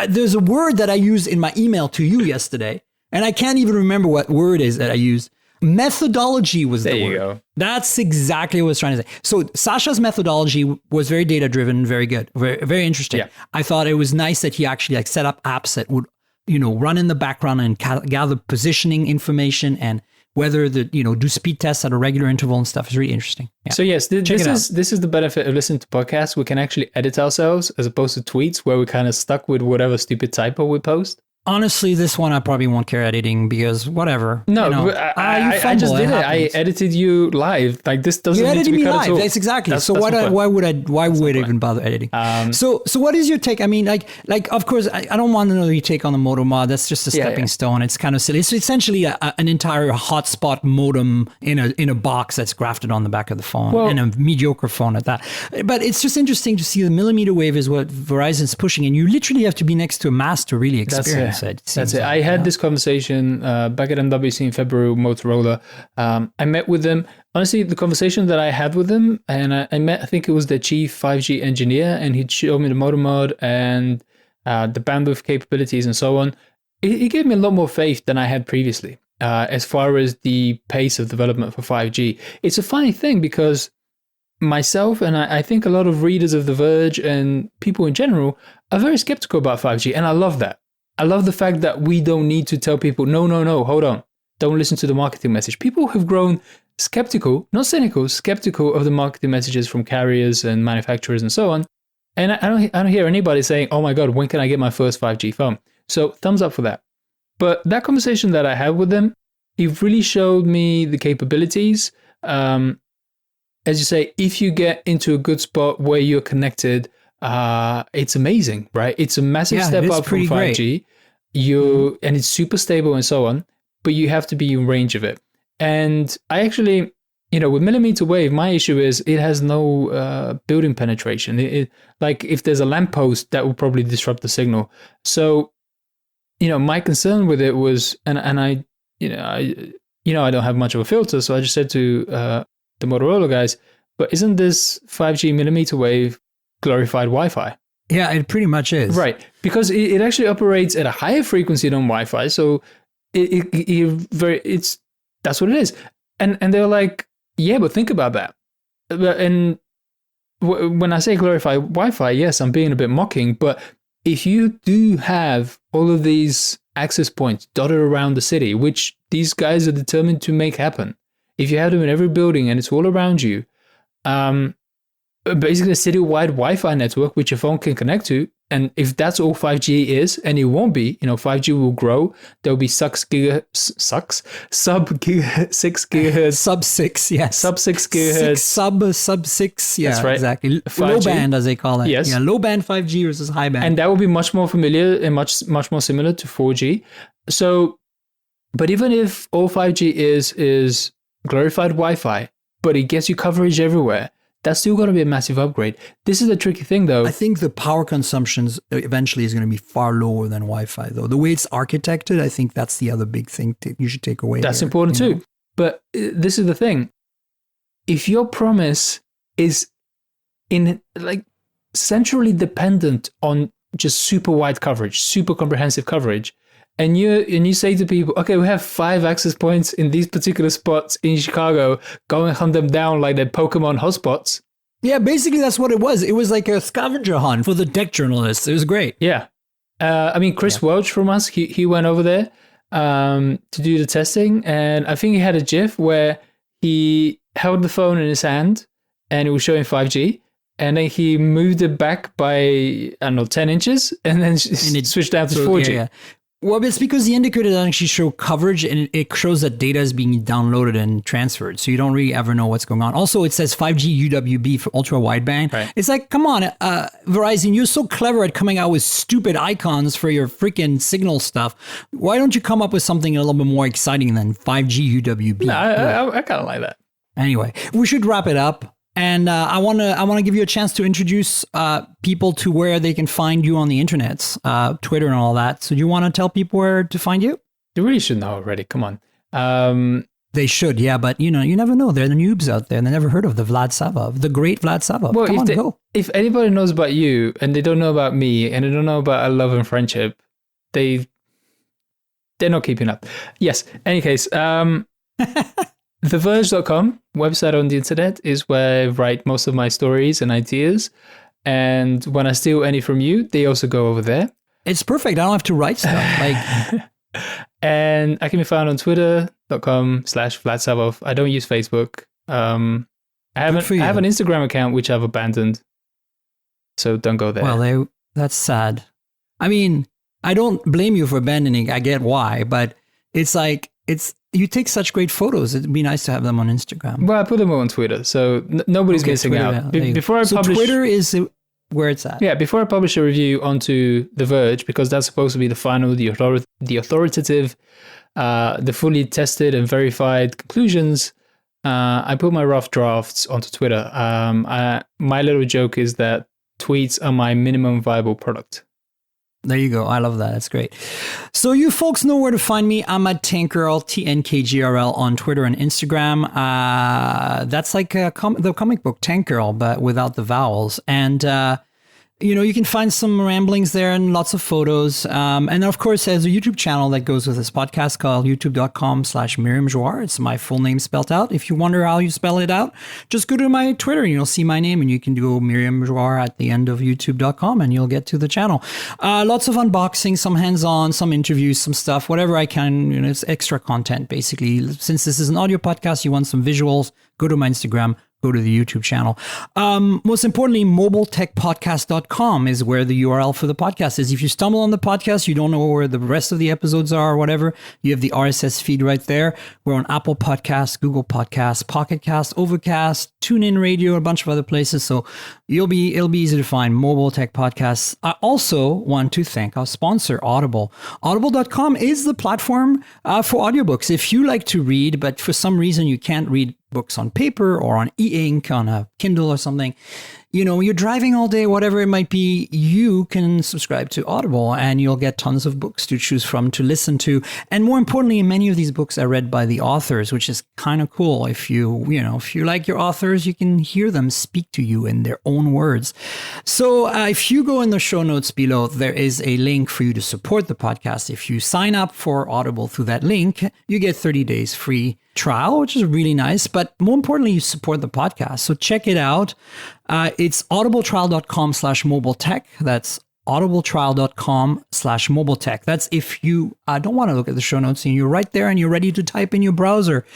B: There's a word that I used in my email to you yesterday, and I can't even remember what word it is that I used. Methodology was the word. There you go. That's exactly what I was trying to say. So Sasha's methodology was very data-driven, very good, very, very interesting. Yeah. I thought it was nice that he actually set up apps that would run in the background and gather positioning information and whether do speed tests at a regular interval and stuff is really interesting. Yeah.
C: So yes, this is the benefit of listening to podcasts. We can actually edit ourselves as opposed to tweets where we're kind of stuck with whatever stupid typo we post.
B: Honestly, this one I probably won't care editing because whatever.
C: No, I just did it. I edited you live. Like this doesn't need to be cut at all.
B: That's exactly. So why would I even bother editing? So what is your take? I mean, like of course I don't want to know your take on the Moto mod. That's just a stepping stone. It's kind of silly. It's essentially an entire hotspot modem in a box that's grafted on the back of the phone and a mediocre phone at that. But it's just interesting to see the millimeter wave is what Verizon's pushing, and you literally have to be next to a mast to really experience. said.
C: That's it. I had this conversation back at MWC in February with Motorola. I met with them. Honestly, the conversation that I had with them, and I met, I think it was the chief 5G engineer, and he'd show me the motor mod and the bandwidth capabilities and so on. It gave me a lot more faith than I had previously as far as the pace of development for 5G. It's a funny thing because myself and I think a lot of readers of The Verge and people in general are very skeptical about 5G, and I love that. I love the fact that we don't need to tell people, no, hold on. Don't listen to the marketing message. People have grown skeptical, not cynical, skeptical of the marketing messages from carriers and manufacturers and so on. And I don't hear anybody saying, oh my God, when can I get my first 5G phone? So thumbs up for that. But that conversation that I had with them, it really showed me the capabilities. As you say, if you get into a good spot where you're connected, it's amazing, right? It's a massive step up from 5G. And it's super stable and so on, but you have to be in range of it. And I actually, with millimeter wave, my issue is it has no building penetration. Like if there's a lamppost, that will probably disrupt the signal. So, my concern with it was, and I don't have much of a filter, so I just said to the Motorola guys, but isn't this 5G millimeter wave glorified Wi-Fi?
B: Yeah, it pretty much is.
C: Right, because it actually operates at a higher frequency than Wi-Fi, so it's that's what it is. And they're like, yeah, but think about that. And when I say glorified Wi-Fi, yes, I'm being a bit mocking, but if you do have all of these access points dotted around the city, which these guys are determined to make happen, if you have them in every building and it's all around you, basically a city-wide Wi-Fi network which your phone can connect to, and if that's all 5G is, and it won't be, 5G will grow. There'll be sub 6 gigahertz,
B: sub 6, yes,
C: sub 6 gigahertz,
B: sub 6, yeah,
C: that's right.
B: Exactly.
C: 5G.
B: Low band, as they call it.
C: Yes,
B: yeah, low band 5G versus high band,
C: and that will be much more familiar and much more similar to 4G. So, but even if all 5G is glorified Wi-Fi, but it gets you coverage everywhere, that's still going to be a massive upgrade. This is a tricky thing, though.
B: I think the power consumptions eventually is going to be far lower than Wi-Fi, though. The way it's architected, I think that's the other big thing you should take away.
C: That's important too. But this is the thing. If your promise is centrally dependent on just super wide coverage, super comprehensive coverage, and you say to people, okay, we have 5 access points in these particular spots in Chicago, go and hunt them down like they're Pokemon hotspots.
B: Yeah, basically that's what it was. It was like a scavenger hunt for the tech journalists. It was great.
C: Yeah. Chris Welch from us, he went over there to do the testing, and I think he had a GIF where he held the phone in his hand and it was showing 5G, and then he moved it back by, I don't know, 10 inches, and then it switched out to 4G.
B: Yeah. Well, it's because the indicator doesn't actually show coverage, and it shows that data is being downloaded and transferred. So you don't really ever know what's going on. Also, it says 5G UWB for ultra wideband.
C: Right.
B: It's like, come on, Verizon, you're so clever at coming out with stupid icons for your freaking signal stuff. Why don't you come up with something a little bit more exciting than 5G UWB?
C: No, I kind of like that.
B: Anyway, we should wrap it up. And I want to give you a chance to introduce people to where they can find you on the internet, Twitter and all that. So do you want to tell people where to find you?
C: They really should know already. Come on.
B: They should, yeah. But, you never know. There are the noobs out there and they never heard of the Vlad Savov, the great Vlad Savov.
C: Well,
B: Come on, go.
C: If anybody knows about you and they don't know about me and they don't know about our love and friendship, they're not keeping up. Yes. Any case, TheVerge.com website on the internet is where I write most of my stories and ideas. And when I steal any from you, they also go over there.
B: It's perfect. I don't have to write stuff.
C: And I can be found on twitter.com/VladSavov. I don't use Facebook. I have an Instagram account, which I've abandoned. So don't go there.
B: Well, that's sad. I mean, I don't blame you for abandoning. I get why, but it's like, you take such great photos. It'd be nice to have them on Instagram.
C: Well, I put them on Twitter, so nobody's missing
B: Twitter,
C: out. Before I publish,
B: Twitter is where it's at.
C: Yeah, before I publish a review onto The Verge, because that's supposed to be the final, the authoritative, the fully tested and verified conclusions, I put my rough drafts onto Twitter. My little joke is that tweets are my minimum viable product.
B: There you go. I love that. That's great. So you folks know where to find me. I'm at TankGirl, TNKGRL on Twitter and Instagram. That's like the comic book TankGirl, but without the vowels. And you can find some ramblings there and lots of photos. And of course, there's a YouTube channel that goes with this podcast called youtube.com/Miriam Jouar. It's my full name spelled out. If you wonder how you spell it out, just go to my Twitter and you'll see my name, and you can go Miriam Jouar at the end of youtube.com and you'll get to the channel. Lots of unboxing, some hands-on, some interviews, some stuff, whatever I can. It's extra content, basically. Since this is an audio podcast, you want some visuals, go to my Instagram, go to the YouTube channel. Most importantly, mobiletechpodcast.com is where the URL for the podcast is. If you stumble on the podcast, you don't know where the rest of the episodes are or whatever, you have the RSS feed right there. We're on Apple Podcasts, Google Podcasts, Pocket Cast, Overcast, TuneIn Radio, a bunch of other places. So it'll be easy to find Mobile Tech Podcasts. I also want to thank our sponsor, Audible. Audible.com is the platform for audiobooks. If you like to read, but for some reason you can't read books on paper or on e-ink on a Kindle or something, you're driving all day, whatever it might be, you can subscribe to Audible and you'll get tons of books to choose from, to listen to. And more importantly, many of these books are read by the authors, which is kind of cool. If you like your authors, you can hear them speak to you in their own words. So if you go in the show notes below, there is a link for you to support the podcast. If you sign up for Audible through that link, you get 30 days free trial, which is really nice. But more importantly, you support the podcast. So check it out. It's audibletrial.com/mobiletech. That's audibletrial.com/mobiletech. That's if you don't want to look at the show notes and you're right there and you're ready to type in your browser.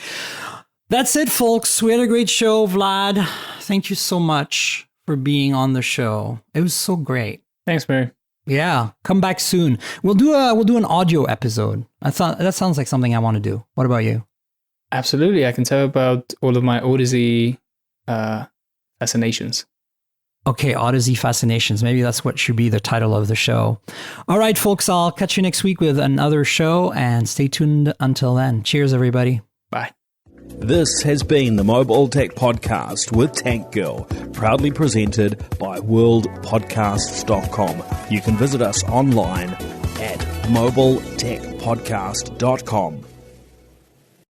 B: That's it, folks. We had a great show. Vlad, thank you so much for being on the show. It was so great.
C: Thanks, Mary.
B: Yeah, come back soon. We'll do an audio episode. That sounds like something I want to do. What about you?
C: Absolutely. I can tell about all of my Odyssey fascinations.
B: Okay, Odyssey Fascinations. Maybe that's what should be the title of the show. All right, folks, I'll catch you next week with another show, and stay tuned until then. Cheers, everybody.
C: Bye.
A: This has been the Mobile Tech Podcast with TankGirl, proudly presented by worldpodcasts.com. You can visit us online at mobiletechpodcast.com.